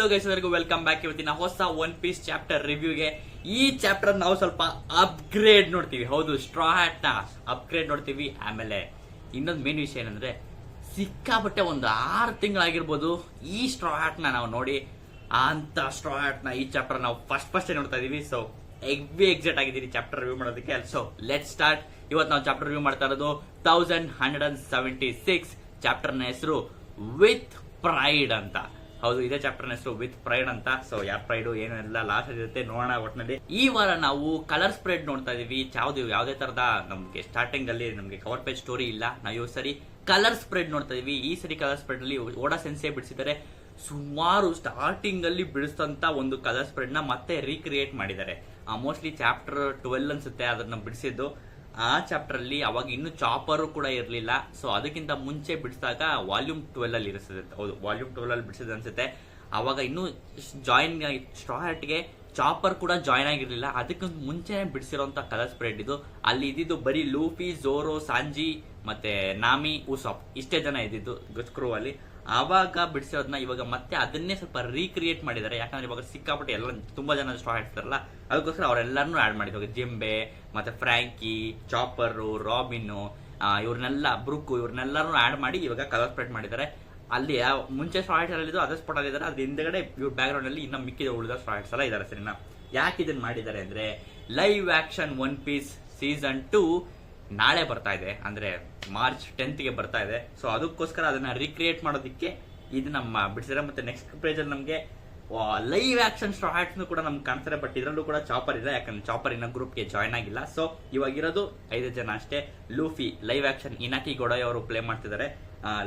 Hello guys, ಎಲ್ಲರಿಗೂ welcome back. ಇವತ್ತಿನ ಹೊಸ ಒನ್ ಪೀಸ್ ಚಾಪ್ಟರ್ ರಿವ್ಯೂಗೆ. ಈ ಚಾಪ್ಟರ್ ನಾವು ಸ್ವಲ್ಪ ಅಪ್ಗ್ರೇಡ್ ನೋಡ್ತೀವಿ. ಹೌದು, ಸ್ಟ್ರಾ ಹ್ಯಾಟ್ ನ ಅಪ್ಗ್ರೇಡ್ ನೋಡ್ತೀವಿ. ಆಮೇಲೆ ಇನ್ನೊಂದು ಮೇನ್ ವಿಷಯ ಏನಂದ್ರೆ, ಸಿಕ್ಕಾಪಟ್ಟೆ ಒಂದು 6 ತಿಂಗಳಾಗಿರ್ಬೋದು ಈ ಸ್ಟ್ರಾ ಹ್ಯಾಟ್ ನ ನಾವು ನೋಡಿ. ಅಂತ ಸ್ಟ್ರಾ ಹ್ಯಾಟ್ ನ ಈ ಚಾಪ್ಟರ್ ನಾವು ಫಸ್ಟ್ ನೋಡ್ತಾ ಇದೀವಿ. ಸೊ ಎಕ್ಸೈಟ್ ಆಗಿದ್ದೀನಿ ಚಾಪ್ಟರ್ ರಿವ್ಯೂ ಮಾಡೋದಕ್ಕೆ. So let start. ಇವತ್ತು ನಾವು ಚಾಪ್ಟರ್ ರಿವ್ಯೂ ಮಾಡ್ತಾ ಇರೋದು 1176. ಚಾಪ್ಟರ್ ನ ಹೆಸರು ವಿತ್ ಪ್ರೈಡ್ ಅಂತ. ಹೌದು, ಇದೇ ಚಾಪ್ಟರ್ ಹೆಸರು ವಿತ್ ಪ್ರೈಡ್ ಅಂತ. ಸೊ ಯಾರ್ ಪ್ರೈಡ್ ಏನು ಎಲ್ಲ ಲಾಸ್ಟ್ ಇರುತ್ತೆ ನೋಡೋಣ. ಒಟ್ಟಿನಲ್ಲಿ ಈ ವಾರ ನಾವು ಕಲರ್ ಸ್ಪ್ರೆಡ್ ನೋಡ್ತಾ ಇದೀವಿ. ಯಾವುದೇ ತರದ ನಮ್ಗೆ ಸ್ಟಾರ್ಟಿಂಗ್ ಅಲ್ಲಿ ನಮ್ಗೆ ಕವರ್ ಪೇಜ್ ಸ್ಟೋರಿ ಇಲ್ಲ. ನಾವು ಈ ಸರಿ ಕಲರ್ ಸ್ಪ್ರೆಡ್ ನೋಡ್ತಾ ಇದೀವಿ. ಈ ಸರಿ ಕಲರ್ ಸ್ಪ್ರೆಡ್ ಅಲ್ಲಿ ಓಡಾ ಸೆನ್ಸೆ ಬಿಡಿಸಿದ್ದಾರೆ. ಸುಮಾರು ಸ್ಟಾರ್ಟಿಂಗ್ ಅಲ್ಲಿ ಬಿಡಿಸಿದಂತ ಒಂದು ಕಲರ್ ಸ್ಪ್ರೆಡ್ ನ ಮತ್ತೆ ರೀಕ್ರಿಯೇಟ್ ಮಾಡಿದ್ದಾರೆ. ಮೋಸ್ಟ್ಲಿ ಚಾಪ್ಟರ್ 12 ಅನ್ಸುತ್ತೆ ಅದನ್ನ ಬಿಡಿಸಿದ್ದು. ಆ ಚಾಪ್ಟರ್ ಅಲ್ಲಿ ಅವಾಗ ಇನ್ನು ಚಾಪರ್ ಕೂಡ ಇರಲಿಲ್ಲ. ಸೊ ಅದಕ್ಕಿಂತ ಮುಂಚೆ ಬಿಡಿಸಿದಾಗ ವಾಲ್ಯೂಮ್ 12 ಅಲ್ಲಿ ಇರಿಸಿದೆ. ಹೌದು, ವಾಲ್ಯೂಮ್ 12 ಅಲ್ಲಿ ಬಿಡಿಸಿದೆ ಅನ್ಸುತ್ತೆ. ಅವಾಗ ಇನ್ನು ಜಾಯಿನ್ ಸ್ಟ್ರಾ ಹ್ಯಾಟ್ಗೆ ಚಾಪರ್ ಕೂಡ ಜಾಯಿನ್ ಆಗಿರ್ಲಿಲ್ಲ. ಅದಕ್ಕೆ ಮುಂಚೆ ಬಿಡಿಸಿರೋಂತ ಕಲರ್ ಸ್ಪ್ರೆಡ್ ಇದು. ಅಲ್ಲಿ ಇದ್ದಿದ್ದು ಬರೀ ಲೂಫಿ, ಝೋರೋ, ಸಾಂಜಿ ಮತ್ತೆ ನಾಮಿ, ಉಸಾಪ್ ಇಷ್ಟೇ ಜನ ಇದ್ದಿದ್ದು ಕ್ರೂ ಅಲ್ಲಿ. ಆವಾಗ ಬಿಡಿಸಿರೋದನ್ನ ಇವಾಗ ಮತ್ತೆ ಅದನ್ನೇ ಸ್ವಲ್ಪ ರೀಕ್ರಿಯೇಟ್ ಮಾಡಿದ್ದಾರೆ. ಯಾಕಂದ್ರೆ ಇವಾಗ ಸಿಕ್ಕಾಪಟ್ಟೆ ಎಲ್ಲ ತುಂಬಾ ಜನ ಸ್ಟ್ರಾ ಇರ್ತಾರಲ್ಲ, ಅದಕ್ಕೋಸ್ಕರ ಅವರೆಲ್ಲರನ್ನೂ ಆಡ್ ಮಾಡಿದ್ರು. ಜಿಂಬೆ ಮತ್ತೆ ಫ್ರಾಂಕಿ, ಚಾಪರ್, ರಾಬಿನ್, ಇವ್ರನ್ನೆಲ್ಲ ಬ್ರುಕ್, ಇವ್ರನ್ನೆಲ್ಲರೂ ಆಡ್ ಮಾಡಿ ಇವಾಗ ಕಲರ್ ಸ್ಪ್ರೆಡ್ ಮಾಡಿದ್ದಾರೆ. ಅಲ್ಲಿ ಮುಂಚೆ ಸ್ಟ್ರಾ ಇದ್ದು ಅದೇ ಸ್ಪಾಟ್ ಆಗಿದ್ದಾರೆ. ಅದ್ರ ಹಿಂದೆಗಡೆ ಇವ್ರ ಬ್ಯಾಕ್ ಗ್ರೌಂಡ್ ಅಲ್ಲಿ ಇನ್ನ ಮಿಕ್ಕಿದ ಉಳಿದ ಸ್ಟ್ರಾ ಎಲ್ಲ ಇದಾರೆ. ಸರಿನಾ? ಯಾಕೆ ಇದನ್ನ ಮಾಡಿದ್ದಾರೆ ಅಂದ್ರೆ, live action one piece season 2 ನಾಳೆ ಬರ್ತಾ ಇದೆ, ಅಂದ್ರೆ ಮಾರ್ಚ್ 10th ಬರ್ತಾ ಇದೆ. ಸೊ ಅದಕ್ಕೋಸ್ಕರ ಅದನ್ನ ರೀಕ್ರಿಯೇಟ್ ಮಾಡೋದಕ್ಕೆ ಇದು ನಮ್ಮ ಬಿಡಿಸಿದ್ರೆ. ಮತ್ತೆ ನೆಕ್ಸ್ಟ್ ಪೇಜ್ ಅಲ್ಲಿ ನಮಗೆ ಲೈವ್ ಆಕ್ಷನ್ ಸ್ಟ್ರಾ ಹ್ಯಾಟ್ಸ್ ಕೂಡ ನಮ್ಗೆ ಕಾಣ್ತಾರೆ. ಬಟ್ ಇದರಲ್ಲೂ ಕೂಡ ಚಾಪರ್ ಇದೆ, ಯಾಕಂದ್ರೆ ಚಾಪರ್ ಇನ್ನ ಗ್ರೂಪ್ಗೆ ಜಾಯ್ನ್ ಆಗಿಲ್ಲ. ಸೊ ಇವಾಗಿರೋದು 5 ಜನ ಅಷ್ಟೇ. ಲೂಫಿ ಲೈವ್ ಆಕ್ಷನ್ ಇನಾಕಿ ಗೊಡೋಯ್ ಅವರು ಪ್ಲೇ ಮಾಡ್ತಿದ್ದಾರೆ.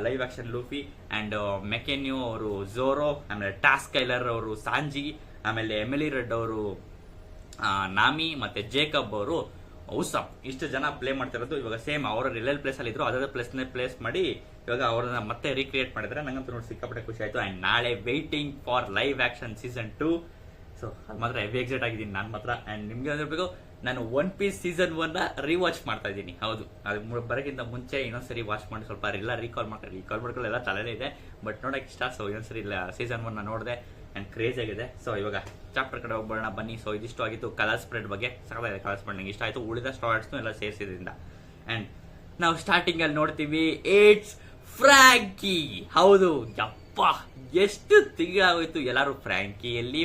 ಲೈವ್ ಆಕ್ಷನ್ ಲೂಫಿ ಅಂಡ್ ಮೆಕೆನ್ಯೂ ಅವರು ಝೋರೋ, ಆಮೇಲೆ ಟಾಸ್ಕೈಲರ್ ಅವರು ಸಾಂಜಿ, ಆಮೇಲೆ ಎಮಿಲಿ ರೆಡ್ ಅವರು ನಾಮಿ, ಮತ್ತೆ ಜೇಕಬ್ ಅವರು ಉಸಾಪ್. ಇಷ್ಟು ಜನ ಪ್ಲೇ ಮಾಡ್ತಿರೋದು. ಇವಾಗ ಸೇಮ್ ಅವರ ರಿಲೇಲ್ ಪ್ಲೇಸ್ ಅಲ್ಲಿ ಇದ್ರು, ಅದೇ ಪ್ಲೇಸ್ ಮಾಡಿ ಇವಾಗ ಅವ್ರನ್ನ ಮತ್ತೆ ರೀಕ್ರಿಯೇಟ್ ಮಾಡಿದ್ರೆ. ನಂಗಂತೂ ನೋಡಿ ಸಿಕ್ಕಾಪಟ್ಟೆ ಖುಷಿ ಆಯ್ತು. ಅಂಡ್ ನಾಳೆ waiting for live action season 2. So ಅದು ಮಾತ್ರ ಹೆವಿ ಎಕ್ಸೈಟ್ ಆಗಿದ್ದೀನಿ ನಾನು ಮಾತ್ರ. ಅಂಡ್ ನಿಮ್ಗೆ ಅಂದಿರ್ಬೇಕು, ನಾನು ಒನ್ ಪೀಸ್ ಸೀಸನ್ 1 ರಿವಾಚ್ ಮಾಡ್ತಾ ಇದ್ದೀನಿ. ಹೌದು, ಅದು ಬರೋಕ್ಕಿಂತ ಮುಂಚೆ ಇನ್ನೊಂದ್ಸರಿ ವಾಚ್ ಮಾಡಿ ಸ್ವಲ್ಪ ಎಲ್ಲ ರೀಕಾಲ್ ಮಾಡ್ಕೊಳ್ಳೆಲ್ಲ ತಲೆನೇ ಇದೆ. ಬಟ್ ನೋಡಕ್ ಇಷ್ಟ. ಸೊ ಇನ್ನೊಂದ್ಸರಿ ಸೀಸನ್ 1 ನೋಡಿದೆ ಅಂಡ್ ಕ್ರೇಜ್ ಆಗಿದೆ. ಸೊ ಇವಾಗ ಚಾಪ್ಟರ್ ಕಡೆ ಹೋಗ್ಬೋಣ ಬನ್ನಿ. ಸೊ ಇದಿಷ್ಟು ಆಗಿತ್ತು ಕಲರ್ ಸ್ಪ್ರೆಡ್ ಬಗ್ಗೆ. ಸಕಲಾಗಿದೆ ಕಲರ್ ಸ್ಪ್ರೆಡ್, ನಂಗೆ ಇಷ್ಟ ಆಯ್ತು. ಉಳಿದ ಸ್ಟಾರ್ಟ್ಸ್ ಎಲ್ಲ ಸೇರಿಸಿದ್ರಿಂದ. ಅಂಡ್ ನಾವು ಸ್ಟಾರ್ಟಿಂಗ್ ಅಲ್ಲಿ ನೋಡ್ತೀವಿ ಇಟ್ಸ್ ಫ್ರಾಂಕಿ. ಹೌದು, ಯಪ್ಪ ಎಷ್ಟು ತಿಂಗಳಾಗೋಯ್ತು. ಎಲ್ಲಾರು ಫ್ರಾಂಕಿಯಲ್ಲಿ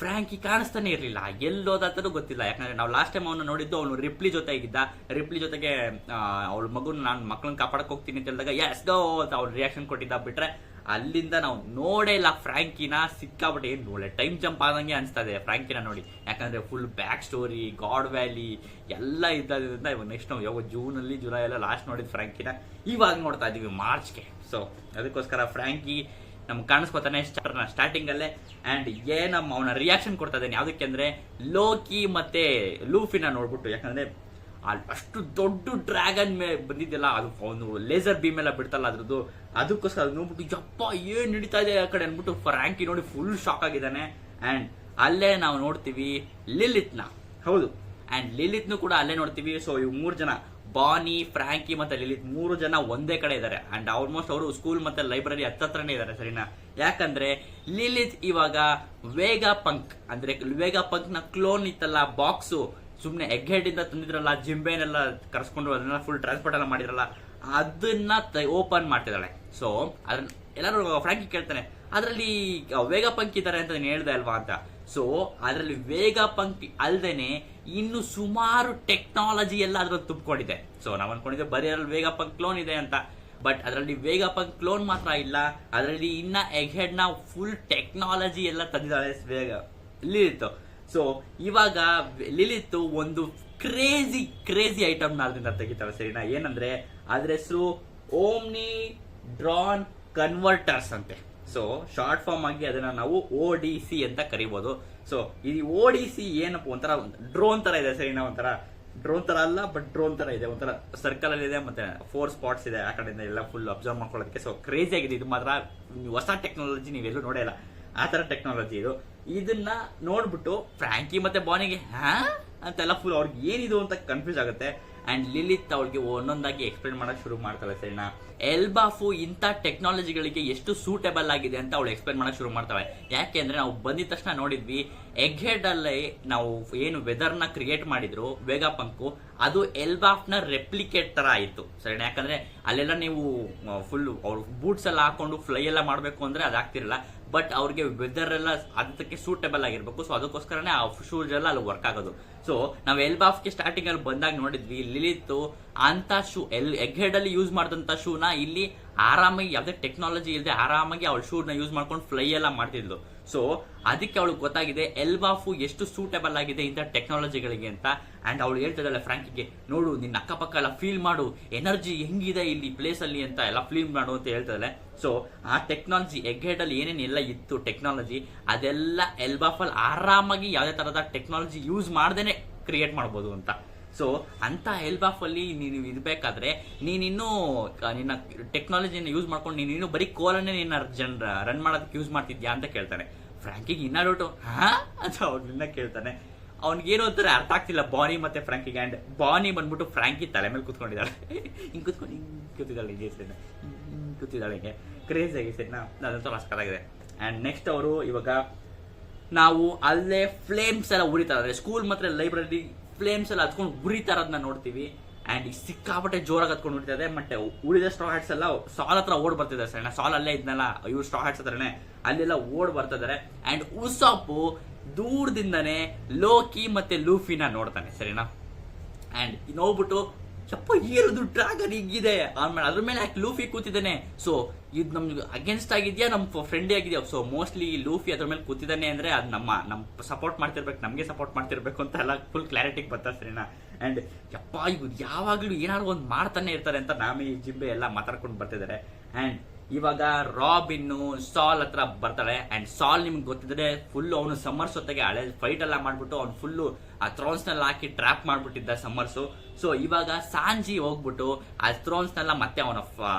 ಫ್ರಾಂಕಿ ಕಾಣಿಸ್ತಾನೆ ಇರ್ಲಿಲ್ಲ. ಎಲ್ಲೋದಾದರೂ ಗೊತ್ತಿಲ್ಲ. ಯಾಕಂದ್ರೆ ನಾವು ಲಾಸ್ಟ್ ಟೈಮ್ ಅವನು ನೋಡಿದ್ದು, ಅವನು ರಿಪ್ಲಿ ಜೊತೆ ಇದ್ದ. ರಿಪ್ಲಿ ಜೊತೆಗೆ ಅವಳ ನಾನು ಮಕ್ಕಳನ್ನ ಕಾಪಾಡಕ್ ಹೋಗ್ತೀನಿ ಅಂತ ಹೇಳಿದಾಗ ಎಸ್ ಗೋ ಅಂತ ಅವ್ರು ರಿಯಾಕ್ಷನ್ ಕೊಟ್ಟಿದ್ದ. ಬಿಟ್ರೆ ಅಲ್ಲಿಂದ ನಾವು ನೋಡೇ ಇಲ್ಲ ಫ್ರಾಂಕಿನ. ಸಿಕ್ಕಾಬಿಟ್ಟೆ ಏನು ಒಳ್ಳೆ ಟೈಮ್ ಜಂಪ್ ಆದಂಗೆ ಅನಿಸ್ತಾ ಇದೆ ಫ್ರಾಂಕಿನ ನೋಡಿ. ಯಾಕಂದ್ರೆ full back story, god valley ಎಲ್ಲ ಇದ್ದರಿಂದ ಇವಾಗ ನೆಕ್ಸ್ಟ್ ನಾವು ಯಾವಾಗ ಜುಲೈ ಎಲ್ಲ ಲಾಸ್ಟ್ ನೋಡಿದ್ ಫ್ರಾಂಕಿನ. ಇವಾಗ ನೋಡ್ತಾ ಇದೀವಿ ಮಾರ್ಚ್ಗೆ. ಸೊ ಅದಕ್ಕೋಸ್ಕರ ಫ್ರಾಂಕಿ ನಮ್ಗೆ ಕಾಣಿಸ್ಕೊತಾನೆ ಸ್ಟಾರ್ಟಿಂಗ್ ಅಲ್ಲೇ. ಅಂಡ್ ಏನಮ್ಮ ಅವನ ರಿಯಾಕ್ಷನ್ ಕೊಡ್ತಾ ಇದ್ದಾನೆ ಯಾವುದಕ್ಕೆ ಅಂದ್ರೆ, ಲೋಕಿ ಮತ್ತೆ ಲೂಫಿನ ನೋಡ್ಬಿಟ್ಟು. ಯಾಕಂದ್ರೆ ಅಷ್ಟು ದೊಡ್ಡ ಡ್ರ್ಯಾಗನ್ ಬಂದಿದ್ದೆಲ್ಲ, ಅದು ಒಂದು ಲೇಸರ್ ಬೀಮ್ ಎಲ್ಲ ಬಿಡ್ತಲ್ಲ ಅದ್ರದ್ದು. ಅದಕ್ಕೋಸ್ಕರ ಅದು ನೋಡ್ಬಿಟ್ಟು ಯಪ್ಪ ಏನ್ ನಡೀತಾ ಇದೆ ಆ ಕಡೆ ಅನ್ಬಿಟ್ಟು ಫ್ರಾಂಕಿ ನೋಡಿ ಫುಲ್ ಶಾಕ್ ಆಗಿದ್ದಾನೆ. ಅಂಡ್ ಅಲ್ಲೇ ನಾವು ನೋಡ್ತೀವಿ ಲಿಲಿತ್ನ. ಹೌದು, ಅಂಡ್ ಲಿಲಿತ್ನು ಕೂಡ ಅಲ್ಲೇ ನೋಡ್ತೀವಿ. ಸೊ ಇವ್ 3 ಜನ, ಬಾನಿ, ಫ್ರಾಂಕಿ ಮತ್ತೆ ಲಿಲಿತ್ 3 ಜನ ಒಂದೇ ಕಡೆ ಇದ್ದಾರೆ. ಅಂಡ್ ಆಲ್ಮೋಸ್ಟ್ ಅವರು ಸ್ಕೂಲ್ ಮತ್ತೆ ಲೈಬ್ರರಿ ಹತ್ರನೇ ಇದ್ದಾರೆ. ಸರಿನಾ? ಯಾಕಂದ್ರೆ ಲಿಲಿತ್ ಇವಾಗ ವೇಗಾ ಪಂಕ್ ಅಂದ್ರೆ ವೇಗಾ ಪಂಕ್ ನ ಕ್ಲೋನ್ ಇತ್ತಲ್ಲ ಬಾಕ್ಸು, ಸುಮ್ನೆ ಎಗ್ ಹೆಡ್ ಇಂದ ತಂದಿದ್ರಲ್ಲ, ಜಿಂಬೆನೆಲ್ಲ ಕರ್ಸ್ಕೊಂಡು ಅದನ್ನ ಫುಲ್ ಟ್ರಾನ್ಸ್ಪೋರ್ಟ್ ಎಲ್ಲ ಮಾಡಿದ್ರಲ್ಲ, ಅದನ್ನ ಓಪನ್ ಮಾಡ್ತಿದ್ದಾಳೆ. ಸೊ ಅದನ್ನ ಎಲ್ಲರೂ ಫ್ರಾಂಕಿ ಕೇಳ್ತಾನೆ, ಅದ್ರಲ್ಲಿ ವೇಗಾ ಪಂಕ್ ಇದ್ದಾರೆ ಅಂತ ನೀನು ಹೇಳ್ದೆ ಅಲ್ವಾ ಅಂತ. ಸೊ ಅದರಲ್ಲಿ ವೇಗಾ ಪಂಕ್ ಅಲ್ದೇನೆ ಇನ್ನು ಸುಮಾರು ಟೆಕ್ನಾಲಜಿ ಎಲ್ಲ ಅದ್ರಲ್ಲಿ ತುಂಬಿಕೊಂಡಿದೆ. ಸೊ ನಾವ್ ಅನ್ಕೊಂಡಿದ್ದೆ ಬರೀ ಅದ್ರಲ್ಲಿ ವೇಗಾ ಪಂಕ್ ಕ್ಲೋನ್ ಇದೆ ಅಂತ. ಬಟ್ ಅದರಲ್ಲಿ ವೇಗಾ ಪಂಕ್ ಕ್ಲೋನ್ ಮಾತ್ರ ಇಲ್ಲ, ಅದರಲ್ಲಿ ಇನ್ನ ಎಗ್ ಹೆಡ್ ನ ಫುಲ್ ಟೆಕ್ನಾಲಜಿ ಎಲ್ಲ ತಂದಿದ್ದಾಳೆ ಲಿಲಿತ್. ಸೊ ಇವಾಗ ಲಿಲಿತ್ ಒಂದು ಕ್ರೇಜಿ ಐಟಮ್ ನ ಅದರಿಂದ ತೆಗಿತಾಳೆ. ಸರಿನಾ? ಏನಂದ್ರೆ ಅದ್ರ ಹೆಸರು ಓಮ್ನಿ ಡ್ರಾನ್ ಕನ್ವರ್ಟರ್ಸ್ ಅಂತೆ. ಸೊ ಶಾರ್ಟ್ ಫಾರ್ಮ್ ಆಗಿ ಅದನ್ನ ನಾವು ODC ಅಂತ ಕರಿಬಹುದು. ಸೊ ಈ ODC ಏನಪ್ಪ, ಒಂಥರ ಡ್ರೋನ್ ತರ ಇದೆ. ಸರಿನಾ? ಒಂಥರ ಡ್ರೋನ್ ತರ ಅಲ್ಲ, ಬಟ್ ಡ್ರೋನ್ ತರ ಇದೆ. ಒಂಥರ ಸರ್ಕಲ್ ಅಲ್ಲಿ ಇದೆ, ಮತ್ತೆ 4 ಸ್ಪಾಟ್ಸ್ ಇದೆ ಆ ಕಡೆಯಿಂದ ಎಲ್ಲ ಫುಲ್ ಅಬ್ಸರ್ವ್ ಮಾಡ್ಕೊಳ್ಳೋದಕ್ಕೆ. ಸೊ ಕ್ರೇಜಿ ಆಗಿದೆ. ಇದು ಮಾತ್ರ ಹೊಸ ಟೆಕ್ನಾಲಜಿ, ನೀವೆಲ್ಲೂ ನೋಡೇ ಇಲ್ಲ ಆ ತರ ಟೆಕ್ನಾಲಜಿ ಇದು. ಇದನ್ನ ನೋಡ್ಬಿಟ್ಟು ಫ್ರಾಂಕಿ ಮತ್ತೆ ಬಾನಿಗೆ ಅಂತೆಲ್ಲ ಫುಲ್ ಅವ್ರಿಗೆ ಏನಿದು ಅಂತ ಕನ್ಫ್ಯೂಸ್ ಆಗುತ್ತೆ. ಅಂಡ್ ಲಿಲಿತ್ ಅವಳಿಗೆ ಒಂದೊಂದಾಗಿ ಎಕ್ಸ್ಪ್ಲೇನ್ ಮಾಡಕ್ ಶುರು ಮಾಡ್ತಾಳೆ ಸರಿನಾ. ಎಲ್ಬಾಫು ಇಂಥ ಟೆಕ್ನಾಲಜಿಗಳಿಗೆ ಎಷ್ಟು ಸೂಟೇಬಲ್ ಆಗಿದೆ ಅಂತ ಅವಳು ಎಕ್ಸ್ಪ್ಲೇನ್ ಮಾಡಕ್ ಶುರು ಮಾಡ್ತಾಳೆ. ಯಾಕೆಂದ್ರೆ ನಾವು ಬಂದಿದ ತಕ್ಷಣ ನೋಡಿದ್ವಿ ಎಗ್ ಹೆಡ್ ಅಲ್ಲಿ ನಾವು ಏನು ವೆದರ್ ನ ಕ್ರಿಯೇಟ್ ಮಾಡಿದ್ರು ವೇಗಾಪಂಕು, ಅದು ಎಲ್ಬಾಫ್ ನ ರೆಪ್ಲಿಕೇಟ್ ತರ ಆಯ್ತು ಸರಿನಾ. ಯಾಕಂದ್ರೆ ಅಲ್ಲೆಲ್ಲ ನೀವು ಫುಲ್ ಅವ್ರು ಬೂಟ್ಸ್ ಎಲ್ಲ ಹಾಕೊಂಡು ಫ್ಲೈ ಎಲ್ಲ ಮಾಡ್ಬೇಕು ಅಂದ್ರೆ ಅದಾಗ್ತಿರಲ್ಲ, ಬಟ್ ಅವ್ರಿಗೆ ವೆದರ್ ಎಲ್ಲ ಅದಕ್ಕೆ ಸೂಟೇಬಲ್ ಆಗಿರ್ಬೇಕು. ಸೊ ಅದಕ್ಕೋಸ್ಕರನೇ ಆ ಶೂಸ್ ಎಲ್ಲ ಅಲ್ಲಿ ವರ್ಕ್ ಆಗೋದು. ಸೊ ನಾವು ಎಲ್ಬಾಫ್ಗೆ ಸ್ಟಾರ್ಟಿಂಗ್ ಅಲ್ಲಿ ಬಂದಾಗ ನೋಡಿದ್ವಿ ಲಿಲಿತ್ ಅಂತ ಶೂ ಎಗ್ ಹೆಡ್ ಅಲ್ಲಿ ಯೂಸ್ ಮಾಡಿದಂತ ಶೂನ ಇಲ್ಲಿ ಆರಾಮಾಗಿ ಯಾವ್ದೇ ಟೆಕ್ನಾಲಜಿ ಇಲ್ಲದೆ ಆರಾಮಾಗಿ ಅವಳ ಶೂನ ಯೂಸ್ ಮಾಡ್ಕೊಂಡು ಫ್ಲೈ ಎಲ್ಲ ಮಾಡ್ತಿದ್ಲು. ಸೊ ಅದಕ್ಕೆ ಅವಳಿಗೆ ಗೊತ್ತಾಗಿದೆ ಎಲ್ಬಾಫು ಎಷ್ಟು ಸೂಟೇಬಲ್ ಆಗಿದೆ ಇಂಥ ಟೆಕ್ನಾಲಜಿಗಳಿಗೆ ಅಂತ. ಅಂಡ್ ಅವಳು ಹೇಳ್ತಿದ್ದಾಳೆ ಫ್ರಾಂಕಿಗೆ, ನೋಡು ನಿನ್ನ ಅಕ್ಕಪಕ್ಕ ಎಲ್ಲ ಫೀಲ್ ಮಾಡು, ಎನರ್ಜಿ ಹೆಂಗಿದೆ ಇಲ್ಲಿ ಪ್ಲೇಸ್ ಅಲ್ಲಿ ಅಂತ ಎಲ್ಲ ಫೀಲ್ ಮಾಡು ಅಂತ ಹೇಳ್ತಿದ್ದಾಳೆ. ಸೊ ಆ ಟೆಕ್ನಾಲಜಿ ಎಗ್ ಹೆಡ್ ಅಲ್ಲಿ ಏನೇನೆಲ್ಲ ಇತ್ತು ಟೆಕ್ನಾಲಜಿ, ಅದೆಲ್ಲ ಎಲ್ಬಾಫ್ ಅಲ್ಲಿ ಆರಾಮಾಗಿ ಯಾವುದೇ ತರಹದ ಟೆಕ್ನಾಲಜಿ ಯೂಸ್ ಮಾಡ್ದೇನೆ ಕ್ರಿಯೇಟ್ ಮಾಡ್ಬೋದು ಅಂತ. ಸೊ ಅಂತ ಎಲ್ಬಾಫ್ ಅಲ್ಲಿ ನೀನು ಇರ್ಬೇಕಾದ್ರೆ ನೀನಿನ್ನೂ ನಿನ್ನ ಟೆಕ್ನಾಲಜಿನ ಯೂಸ್ ಮಾಡ್ಕೊಂಡು ನೀನು ಬರೀ ಕೋಲನ್ನೇ ನಿನ್ನ ರನ್ ಮಾಡೋದಕ್ಕೆ ಯೂಸ್ ಮಾಡ್ತಿದ್ಯಾ ಅಂತ ಕೇಳ್ತಾನೆ. ಫ್ರಾಂಕಿಗೆ ಇನ್ನ ಡೌಟು ಅಂತ ಅವ್ರನ್ನ ಕೇಳ್ತಾನೆ. ಅವ್ನಿಗೇನು ಅಂತಾರೆ ಅರ್ಥ ಆಗ್ತಿಲ್ಲ ಬಾನಿ ಮತ್ತೆ ಫ್ರಾಂಕಿಗೆ. ಅಂಡ್ ಬಾನಿ ಬಂದ್ಬಿಟ್ಟು ಫ್ರಾಂಕಿ ತಲೆ ಮೇಲೆ ಕೂತ್ಕೊಂಡಿದ್ದಾಳೆ, ಹಿಂಗ್ ಕೂತ್ಕೊಂಡು ಕೂತಿದ್ದಾಳೆ, ಹಿಂಗೆ ಸರಿನಾ, ಕೂತಿದ್ದಾಳೆ ಹಿಂಗೆ ಕ್ರೇಜ್ ಆಗಿ ಸರಿನಾ. ಅದಂತೂ ಮಸ್ಕರಾಗಿದೆ. ಅಂಡ್ ನೆಕ್ಸ್ಟ್ ಅವರು ಇವಾಗ ನಾವು ಅಲ್ಲೇ ಫ್ಲೇಮ್ಸ್ ಎಲ್ಲ ಉರಿತಾರೆ, ಸ್ಕೂಲ್ ಮತ್ತೆ ಲೈಬ್ರರಿ ಫ್ಲೇಮ್ಸ್ ಎಲ್ಲ ಹತ್ಕೊಂಡು ಉರಿತಾ ಇರೋದನ್ನ ನೋಡ್ತೀವಿ. ಅಂಡ್ ಈ ಸಿಕ್ಕಾಪಟ್ಟೆ ಜೋರಾಗಿ ಹತ್ಕೊಂಡು ಉರಿತದೆ. ಮತ್ತೆ ಉಳಿದ ಸ್ಟ್ರಾ ಹ್ಯಾಟ್ಸ್ ಎಲ್ಲ ಸಾಲ್ ಹತ್ರ ಓಡ್ ಬರ್ತಿದ್ದಾರೆ ಸರಿನಾ. ಸಾಲ್ ಅಲ್ಲೇ ಇದ್ನಲ್ಲ ಇವ್ರು ಸ್ಟ್ರಾ ಹ್ಯಾಟ್ಸ್ ಹತ್ರನೇ ಅಲ್ಲೆಲ್ಲ ಓಡ್ ಬರ್ತಿದ್ದಾರೆ. ಅಂಡ್ ಉಸಾಪು ದೂರದಿಂದನೇ ಲೋಕಿ ಮತ್ತೆ ಲೂಫಿನ ನೋಡ್ತಾನೆ ಸರಿನಾ. ಅಂಡ್ ನೋಡ್ಬಿಟ್ಟು ಚಪ್ಪ ಏರದು ಡ್ರಾಗನ್ ಹಿಂಗಿದೆ, ಆಮೇಲೆ ಅದ್ರ ಮೇಲೆ ಯಾಕೆ ಲೂಫಿ ಕೂತಿದ್ದಾನೆ, ಸೊ ಇದು ನಮ್ಗೆ ಅಗೇನ್ಸ್ಟ್ ಆಗಿದ್ಯಾ ನಮ್ಮ ಫ್ರೆಂಡೇ ಆಗಿದ್ಯಾ. ಸೊ ಮೋಸ್ಟ್ಲಿ ಲೂಫಿ ಅದ್ರ ಮೇಲೆ ಕೂತಿದ್ದಾನೆ ಅಂದ್ರೆ ಅದು ನಮ್ ಸಪೋರ್ಟ್ ಮಾಡ್ತಿರ್ಬೇಕು, ನಮ್ಗೆ ಸಪೋರ್ಟ್ ಮಾಡ್ತಿರ್ಬೇಕು ಅಂತ ಎಲ್ಲ ಫುಲ್ ಕ್ಲಾರಿಟಿಗೆ ಬರ್ತಾರೆ ಸರಿನಾ. ಅಂಡ್ ಯಪ್ಪ ಇವ್ ಯಾವಾಗ್ಲೂ ಏನಾದ್ರು ಒಂದು ಮಾಡ್ತಾನೆ ಇರ್ತಾರೆ ಅಂತ ನಾಮಿ ಜಿಂಬೆ ಎಲ್ಲ ಮಾತಾಡ್ಕೊಂಡು ಬರ್ತಿದ್ದಾರೆ. ಅಂಡ್ ಇವಾಗ ರಾಬಿನ್ನು ಸಾಲ್ ಹತ್ರ ಬರ್ತಾಳೆ. ಅಂಡ್ ಸಾಲ್ ನಿಮ್ಗೆ ಗೊತ್ತಿದ್ರೆ ಫುಲ್ ಅವನು ಸಮ್ಮರ್ಸ್ ಹೊತ್ತಿಗೆ ಹಳೆ ಫೈಟ್ ಎಲ್ಲ ಮಾಡ್ಬಿಟ್ಟು ಅವ್ನು ಫುಲ್ಲು ಆ ಥ್ರೋನ್ಸ್ ನೆಲ್ಲ ಹಾಕಿ ಟ್ರ್ಯಾಪ್ ಮಾಡ್ಬಿಟ್ಟಿದ್ದ ಸಮ್ಮರ್ಸು. ಸೊ ಇವಾಗ ಸಾಂಜಿ ಹೋಗ್ಬಿಟ್ಟು ಆ ಥ್ರೋನ್ಸ್ ನೆಲ್ಲ ಮತ್ತೆ ಅವನ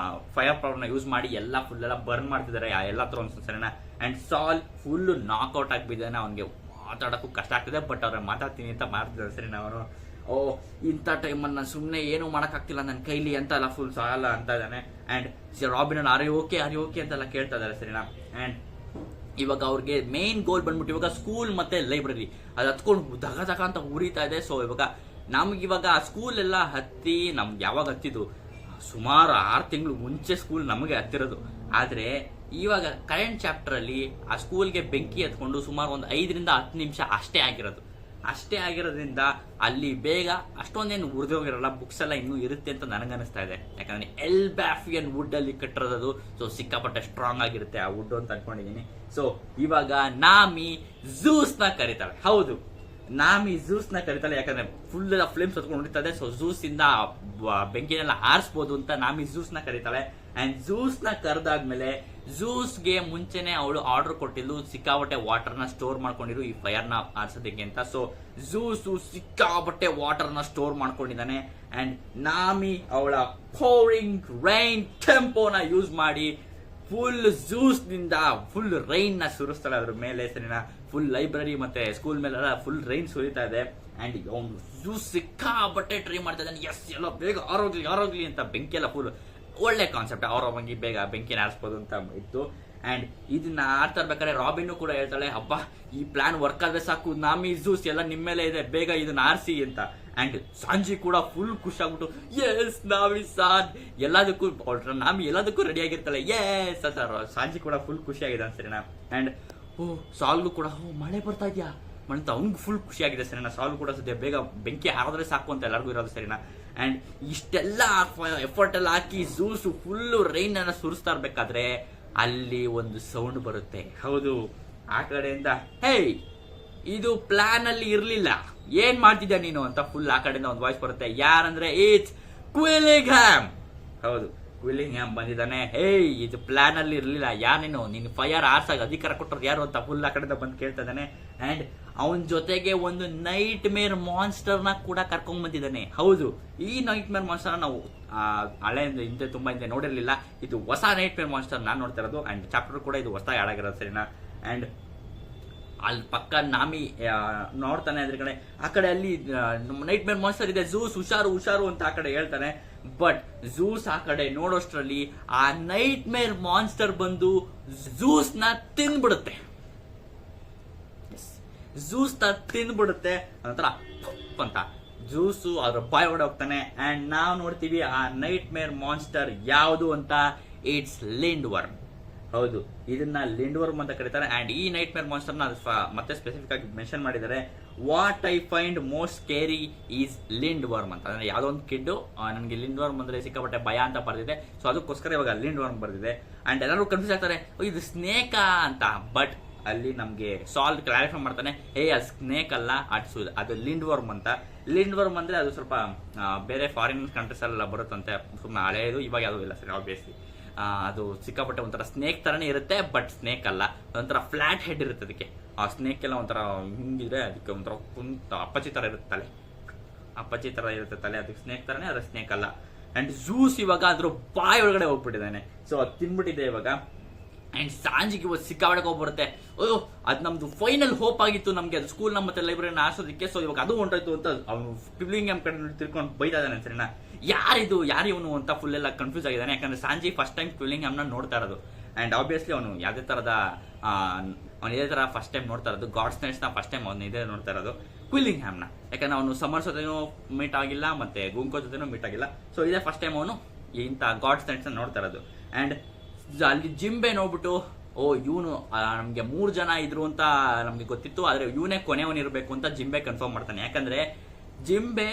ಫೈರ್ ಪವರ್ ನ ಯೂಸ್ ಮಾಡಿ ಎಲ್ಲ ಫುಲ್ ಎಲ್ಲ ಬರ್ನ್ ಮಾಡ್ತಿದ್ದಾರೆ ಆ ಎಲ್ಲ ಥ್ರೋನ್ಸ್ ಸರಿನಾ. ಅಂಡ್ ಸಾಲ್ ಫುಲ್ ನಾಕ್ಔಟ್ ಆಗಿಬಿದ್ದಾನೆ, ಅವನಿಗೆ ಮಾತಾಡೋಕ್ಕೂ ಕಷ್ಟ ಆಗ್ತಿದೆ, ಬಟ್ ಅವ್ರ ಮಾತಾಡ್ತೀನಿ ಅಂತ ಮಾಡ್ತಿದ್ದಾರೆ ಸರಿನಾ. ಅವನು ಇಂಥ ಟೈಮಲ್ಲಿ ನಾನು ಸುಮ್ಮನೆ ಏನು ಮಾಡೋಕ್ಕಾಗ್ತಿಲ್ಲ ನನ್ನ ಕೈಲಿ ಅಂತ ಎಲ್ಲ ಫುಲ್ ಸಾಲ ಅಂತ ಇದ್ದಾನೆ. And Robin are you okay ಅಂತೆಲ್ಲ ಕೇಳ್ತಾ ಇದ್ದಾರೆ ಸರಿನಾ. ಅಂಡ್ ಇವಾಗ ಅವ್ರಿಗೆ ಮೇನ್ ಗೋಲ್ ಬಂದ್ಬಿಟ್ಟು ಇವಾಗ ಸ್ಕೂಲ್ ಮತ್ತೆ ಲೈಬ್ರರಿ ಅದು ಹತ್ಕೊಂಡು ದಗ ಅಂತ ಉರಿತಾ ಇದೆ. ಸೊ ಇವಾಗ ನಮ್ಗಿವಾಗ ಸ್ಕೂಲ್ ಎಲ್ಲ ಹತ್ತಿ ನಮ್ಗೆ ಯಾವಾಗ ಹತ್ತಿದ್ದು ಸುಮಾರು 6 ತಿಂಗಳು ಮುಂಚೆ ಸ್ಕೂಲ್ ನಮಗೆ ಹತ್ತಿರೋದು. ಆದ್ರೆ ಇವಾಗ ಕರೆಂಟ್ ಚಾಪ್ಟರ್ ಅಲ್ಲಿ ಆ ಸ್ಕೂಲ್ಗೆ ಬೆಂಕಿ ಹತ್ಕೊಂಡು ಸುಮಾರು ಒಂದು 5 ರಿಂದ 10 ನಿಮಿಷ ಅಷ್ಟೇ ಆಗಿರೋದ್ರಿಂದ ಅಲ್ಲಿ ಬೇಗ ಅಷ್ಟೊಂದೇನು ಉರಿದೋಗಿರಲ್ಲ, ಬುಕ್ಸ್ ಎಲ್ಲ ಇನ್ನೂ ಇರುತ್ತೆ ಅಂತ ನನಗನ್ನಿಸ್ತಾ ಇದೆ. ಯಾಕಂದ್ರೆ ಎಲ್ಬಾಫಿಯನ್ ವುಡ್ ಅಲ್ಲಿ ಕಟ್ಟಿರೋದು, ಸೊ ಸಿಕ್ಕಾಪಟ್ಟೆ ಸ್ಟ್ರಾಂಗ್ ಆಗಿರುತ್ತೆ ಆ ವುಡ್ ಅಂತ ಅನ್ಕೊಂಡಿದೀನಿ. ಸೊ ಇವಾಗ ನಾಮಿ ಝೂಸ್ ನ ಕರೀತಾಳೆ. ಹೌದು, ನಾಮಿ ಝೂಸ್ ನ ಕರೀತಾಳೆ, ಯಾಕಂದ್ರೆ ಫುಲ್ ಎಲ್ಲ ಫ್ಲೇಮ್ಸ್ ಹೊತ್ಕೊಂಡು ಹೊಡಿತದೆ. ಸೊ ಝೂಸ್ ಇಂದ ಬೆಂಕಿನೆಲ್ಲ ಆರಿಸಬಹುದು ಅಂತ ನಾಮಿ ಝೂಸ್ ನ ಕರೀತಾಳೆ. ಅಂಡ್ ಝೂಸ್ ನ ಕರೆದಾದ್ಮೇಲೆ ಝೂಸ್ಗೆ ಮುಂಚೆನೆ ಅವಳು ಆರ್ಡರ್ ಕೊಟ್ಟಿದ್ದು ಸಿಕ್ಕಾಬಟ್ಟೆ ವಾಟರ್ ನ ಸ್ಟೋರ್ ಮಾಡ್ಕೊಂಡಿರು ಈ ಫೈರ್ ನ ಆರಿಸೋದಕ್ಕೆ ಅಂತ. ಸೊ ಝೂಸ್ ಸಿಕ್ಕಾಬಟ್ಟೆ ವಾಟರ್ ನ ಸ್ಟೋರ್ ಮಾಡ್ಕೊಂಡಿದ್ದಾನೆ. ಅಂಡ್ ನಾಮಿ ಅವಳ ಪೋರಿಂಗ್ ರೈನ್ ಟೆಂಪೋನ ಯೂಸ್ ಮಾಡಿ ಫುಲ್ ಝೂಸ್ ನಿಂದ ಫುಲ್ ರೈನ್ ನ ಸುರಿಸ್ತಾಳೆ ಅದ್ರ ಮೇಲೆ ಸರಿನಾ. ಫುಲ್ ಲೈಬ್ರರಿ ಮತ್ತೆ ಸ್ಕೂಲ್ ಮೇಲೆಲ್ಲ ಫುಲ್ ರೈನ್ ಸುರಿತಾ ಇದೆ. ಅಂಡ್ ಅವನು ಝೂಸ್ ಸಿಕ್ಕಾಬಟ್ಟೆ ಟ್ರೈ ಮಾಡ್ತಾ ಇದ್ದಾನೆ, ಎಸ್ ಎಲ್ಲ ಬೇಗ ಆರೋಗ್ಲಿ ಅಂತ. ಬೆಂಕಿ ಎಲ್ಲ ಫುಲ್ ಒಳ್ಳೆ ಕಾನ್ಸೆಪ್ಟ್, ಆರಾಮಾಗಿ ಬೇಗ ಬೆಂಕಿನ ಆರಿಸ್ಬೋದು ಅಂತ ಇತ್ತು. ಅಂಡ್ ಇದನ್ನ ಆಡ್ತಾ ಇರ್ಬೇಕಾದ್ರೆ ರಾಬಿನ್ ಕೂಡ ಹೇಳ್ತಾಳೆ, ಹಬ್ಬ ಈ ಪ್ಲಾನ್ ವರ್ಕ್ ಆದ್ರೆ ಸಾಕು, ನಾಮಿ ಝೂಸ್ ಎಲ್ಲ ನಿಮ್ಮ ಮೇಲೆ ಇದೆ, ಬೇಗ ಇದನ್ನ ಆರಿಸಿ ಅಂತ. ಅಂಡ್ ಸಾಂಜಿ ಕೂಡ ಫುಲ್ ಖುಷಿ ಆಗ್ಬಿಟ್ಟು ಎಸ್ ನಾಮಿ ಸಾನ್ ಎಲ್ಲದಕ್ಕೂ ನಾಮಿ ಎಲ್ಲದಕ್ಕೂ ರೆಡಿ ಆಗಿರ್ತಾಳೆ, ಎಸ್ ಅಂತ ಸಾಂಜಿ ಕೂಡ ಫುಲ್ ಖುಷಿ ಆಗಿದೆ ಸರಿನಾ. ಅಂಡ್ ಸಾಲ್ಗೂ ಕೂಡ ಮಳೆ ಬರ್ತಾ ಇದೆಯಾ ಅಂತ ಅವ್ನಿಗೆ ಫುಲ್ ಖುಷಿ ಆಗಿದೆ ಸರಿನಾ. ಸಾಲ್ವ್ ಕೂಡ ಸದ್ಯ ಬೇಗ ಬೆಂಕಿ ಹಾರಿದ್ರೆ ಸಾಕು ಅಂತ ಎಲ್ಲರಿಗೂ ಇರೋದು ಸರಿನಾ. ಅಂಡ್ ಇಷ್ಟೆಲ್ಲ ಎಫರ್ಟ್ ಎಲ್ಲ ಹಾಕಿ ಝೂಸು ಫುಲ್ ರೈನ್ ಅನ್ನ ಸುರಿಸ್ತಾ ಇರ್ಬೇಕಾದ್ರೆ ಅಲ್ಲಿ ಒಂದು ಸೌಂಡ್ ಬರುತ್ತೆ. ಹೌದು, ಆ ಕಡೆಯಿಂದ ಹೇ ಇದು ಪ್ಲಾನ್ ಅಲ್ಲಿ ಇರ್ಲಿಲ್ಲ, ಏನ್ ಮಾಡ್ತಿದ್ಯಾ ನೀನು ಅಂತ ಫುಲ್ ಆ ಕಡೆಯಿಂದ ಒಂದು ವಾಯ್ಸ್ ಬರುತ್ತೆ. ಯಾರಂದ್ರೆ ಇಟ್ಸ್ ಕ್ವಿಲಿಂಗ್ಹ್ಯಾಮ್. ಹೌದು, ಕ್ವಿಲಿಂಗ್ಹ್ಯಾಮ್ ಬಂದಿದ್ದಾನೆ. ಹೇ ಇದು ಪ್ಲಾನ್ ಅಲ್ಲಿ ಇರ್ಲಿಲ್ಲ, ಯಾರೇನು ನಿನ್ ಫೈರ್ ಆರ್ಸಾಗ ಅಧಿಕಾರ ಕೊಟ್ಟರು ಯಾರು ಅಂತ ಫುಲ್ ಆ ಕಡೆಯಿಂದ ಬಂದು ಕೇಳ್ತಾ ಇದ್ದಾನೆ. ಅಂಡ್ ಅವನ ಜೊತೆಗೆ ಒಂದು ನೈಟ್ ಮೇರ್ ಮಾನ್ಸ್ಟರ್ ನ ಕೂಡ ಕರ್ಕೊಂಡ್ ಬಂದಿದ್ದಾನೆ. ಹೌದು, ಈ ನೈಟ್ ಮೇರ್ ಮಾನ್ಸ್ಟರ್ ನಾವು ಹಳೆ ಹಿಂದೆ ತುಂಬಾ ಹಿಂದೆ ನೋಡಿರ್ಲಿಲ್ಲ, ಇದು ಹೊಸ ನೈಟ್ ಮೇರ್ ಮಾನ್ಸ್ಟರ್ ನಾನು ನೋಡ್ತಾ ಇರೋದು. ಅಂಡ್ ಚಾಪ್ಟರ್ ಕೂಡ ಇದು ಹೊಸ ಹಾಳಾಗಿರೋದು ಸರಿನಾ. ಅಂಡ್ ಅಲ್ಲಿ ಪಕ್ಕ ನಾಮಿ ನೋಡ್ತಾನೆ ಅದ್ರ ಕಡೆ, ಆ ಕಡೆ ಅಲ್ಲಿ ನೈಟ್ ಮೇರ್ ಮಾನ್ಸ್ಟರ್ ಇದೆ, ಝೂಸ್ ಹುಷಾರು ಹುಷಾರು ಅಂತ ಆ ಕಡೆ ಹೇಳ್ತಾನೆ. ಬಟ್ ಝೂಸ್ ಆ ಕಡೆ ನೋಡೋಷ್ಟ್ರಲ್ಲಿ ಆ ನೈಟ್ ಮೇರ್ ಮಾನ್ಸ್ಟರ್ ಬಂದು ಝೂಸ್ ನ ತಿಂದ್ಬಿಡುತ್ತೆ. ಝೂಸ್ ನ ತಿಂದ್ಬಿಡುತ್ತೆ ನಂತರ ಅಂತ ಝೂಸು ಅದ್ರ ಬಾಯ್ ಹೊಡೆ ಹೋಗ್ತಾನೆ. ಅಂಡ್ ನಾವು ನೋಡ್ತೀವಿ ಆ ನೈಟ್ ಮೇರ್ ಮಾನ್ಸ್ಟರ್ ಯಾವುದು ಅಂತ, ಇಟ್ಸ್ ಲಿಂಡ್ ವರ್ಮ್. ಹೌದು, ಇದನ್ನ ಲಿಂಡ್ ವರ್ಮ್ ಅಂತ ಕರೀತಾರೆ. ಅಂಡ್ ಈ ನೈಟ್ ಮೇರ್ ಮಾನ್ಸ್ಟರ್ ನ ಮತ್ತೆ ಸ್ಪೆಸಿಫಿಕ್ ಆಗಿ ಮೆನ್ಷನ್ ಮಾಡಿದ್ದಾರೆ. What I find most scary is Lind worm ಅಂತ. ಅಂದ್ರೆ ಯಾವ್ದೋ ಒಂದು ಕಿಡ್ಡು ನನಗೆ ಲಿಂಡ್ ವರ್ಮ್ ಅಂದ್ರೆ ಸಿಕ್ಕಾಪಟ್ಟೆ ಭಯ ಅಂತ ಬರ್ದಿದೆ, ಸೊ ಅದಕ್ಕೋಸ್ಕರ ಇವಾಗ ಲಿಂಡ್ ವರ್ಮ್ ಬರ್ದಿದೆ. ಅಂಡ್ ಎಲ್ಲರೂ ಕನ್ಫ್ಯೂಸ್ ಆಗ್ತಾರೆ, ಇದು ಸ್ನೇಕಾ ಅಂತ. ಬಟ್ ಅಲ್ಲಿ ನಮ್ಗೆ ಸಾಲ್ವ್ ಕ್ಲಾರಿಫೈ ಮಾಡ್ತಾನೆ, ಅದು ಸ್ನೇಕ್ ಅಲ್ಲ, ಅದು ಲಿಂಡ್ ವರ್ಮ್ ಅಂತ. ಲಿಂಡ್ ವರ್ಮ್ ಅಂದ್ರೆ ಅದು ಸ್ವಲ್ಪ ಬೇರೆ ಫಾರಿನ್ ಕಂಟ್ರೀಸ್ ಎಲ್ಲ ಬರುತ್ತಂತೆ, ಸುಮ್ಮನೆ ಹಳೆಯದು, ಇವಾಗ ಯಾವುದು ಇಲ್ಲ ಸರ್ ಆಬ್ವಿಯಸ್ಲಿ. ಅದು ಸಿಕ್ಕಾಪಟ್ಟೆ ಒಂಥರ ಸ್ನೇಕ್ ತರನೇ ಇರುತ್ತೆ, ಬಟ್ ಸ್ನೇಕ್ ಅಲ್ಲ, ಒಂಥರ ಫ್ಲಾಟ್ ಹೆಡ್ ಇರುತ್ತೆ ಅದಕ್ಕೆ. ಆ ಸ್ನೇಕ್ ಎಲ್ಲ ಒಂಥರ ಹಿಂಗಿದ್ರೆ ಅದಕ್ಕೆ ಒಂಥರ ಅಪ್ಪಚ್ಚಿ ತರ ಇರುತ್ತೆ ತಲೆ, ಅಪ್ಪಚ್ಚಿ ತರ ಇರುತ್ತೆ ತಲೆ, ಅದಕ್ಕೆ ಸ್ನೇಕ್ ತರನೇ, ಅದ್ರ ಸ್ನೇಕ್ ಅಲ್ಲ. ಅಂಡ್ ಝೂಸ್ ಇವಾಗ ಅದ್ರ ಬಾಯಿ ಒಳಗಡೆ ಹೋಗ್ಬಿಟ್ಟಿದ್ದಾನೆ, ಸೊ ಅದು ತಿನ್ಬಿಟ್ಟಿದೆ ಇವಾಗ. ಅಂಡ್ ಸಾಂಜಿಗೆ ಇವತ್ತು ಸಿಕ್ಕಾಬಡಕ್ಕೆ ಹೋಗ್ಬರುತ್ತೆ. ಅಯ್ಯೋ, ಅದು ನಮ್ದು ಫೈನಲ್ ಹೋಪ್ ಆಗಿತ್ತು ನಮ್ಗೆ, ಅದು ಸ್ಕೂಲ್ ಮತ್ತೆ ಲೈಬ್ರರಿನ ಆರಿಸೋದಕ್ಕೆ, ಸೊ ಇವಾಗ ಅದು ಹೊಂಟೋಯ್ತು ಅಂತ ಅವನು ಟ್ವಿಬ್ಲಿಂಗ್ ಕಡೆ ತಿರ್ಕೊಂಡು ಬೈತಾ ಇದ್ದಾನೆ ಸರಿನಾ. ಯಾರು ಇವನು ಅಂತ ಫುಲ್ ಎಲ್ಲ ಕನ್ಫ್ಯೂಸ್ ಆಗಿದ್ದಾನೆ. ಯಾಕಂದ್ರೆ ಸಾಂಜಿ ಫಸ್ಟ್ ಟೈಮ್ ಟ್ವಿಬ್ಲಿಂಗ್ ನೋಡ್ತಾ ಇರೋದು. ಅಂಡ್ ಆಬ್ವಿಯಸ್ಲಿ ಅವನು ಯಾವುದೇ ತರದ ಅವ್ನು ಇದೇ ತರ ಫಸ್ಟ್ ಟೈಮ್ ನೋಡ್ತಾ ಇರೋದು. ಗಾಡ್ಸ್ ನೈಟ್ಸ್ ನ ಫಸ್ಟ್ ಟೈಮ್ ಅವ್ನು ಇದೇ ನೋಡ್ತಾ ಇರೋದು, ಕ್ವಿಲ್ಲಿಂಗ್ ಹ್ಯಾಮ್ನ. ಯಾಕಂದ್ರೆ ಅವನು ಸಮರ್ಸ್ ಜೊತೆನೂ ಮೀಟ್ ಆಗಿಲ್ಲ, ಮತ್ತೆ ಗುಂಕೋ ಜೊತೆನೂ ಮೀಟ್ ಆಗಿಲ್ಲ, ಸೊ ಇದೇ ಫಸ್ಟ್ ಟೈಮ್ ಅವನು ಇಂಥ ಗಾಡ್ಸ್ ನೈಟ್ಸ್ ನೋಡ್ತಾ ಇರೋದು. ಅಂಡ್ ಅಲ್ಲಿ ಜಿಂಬೆ ನೋಡ್ಬಿಟ್ಟು, ಓ ಇವನು ನಮ್ಗೆ 3 ಜನ ಇದ್ರು ಅಂತ ನಮ್ಗೆ ಗೊತ್ತಿತ್ತು, ಆದ್ರೆ ಇವನೇ ಕೊನೆಯವನಿರ್ಬೇಕು ಅಂತ ಜಿಂಬೆ ಕನ್ಫರ್ಮ್ ಮಾಡ್ತಾನೆ. ಯಾಕಂದ್ರೆ ಜಿಂಬೆ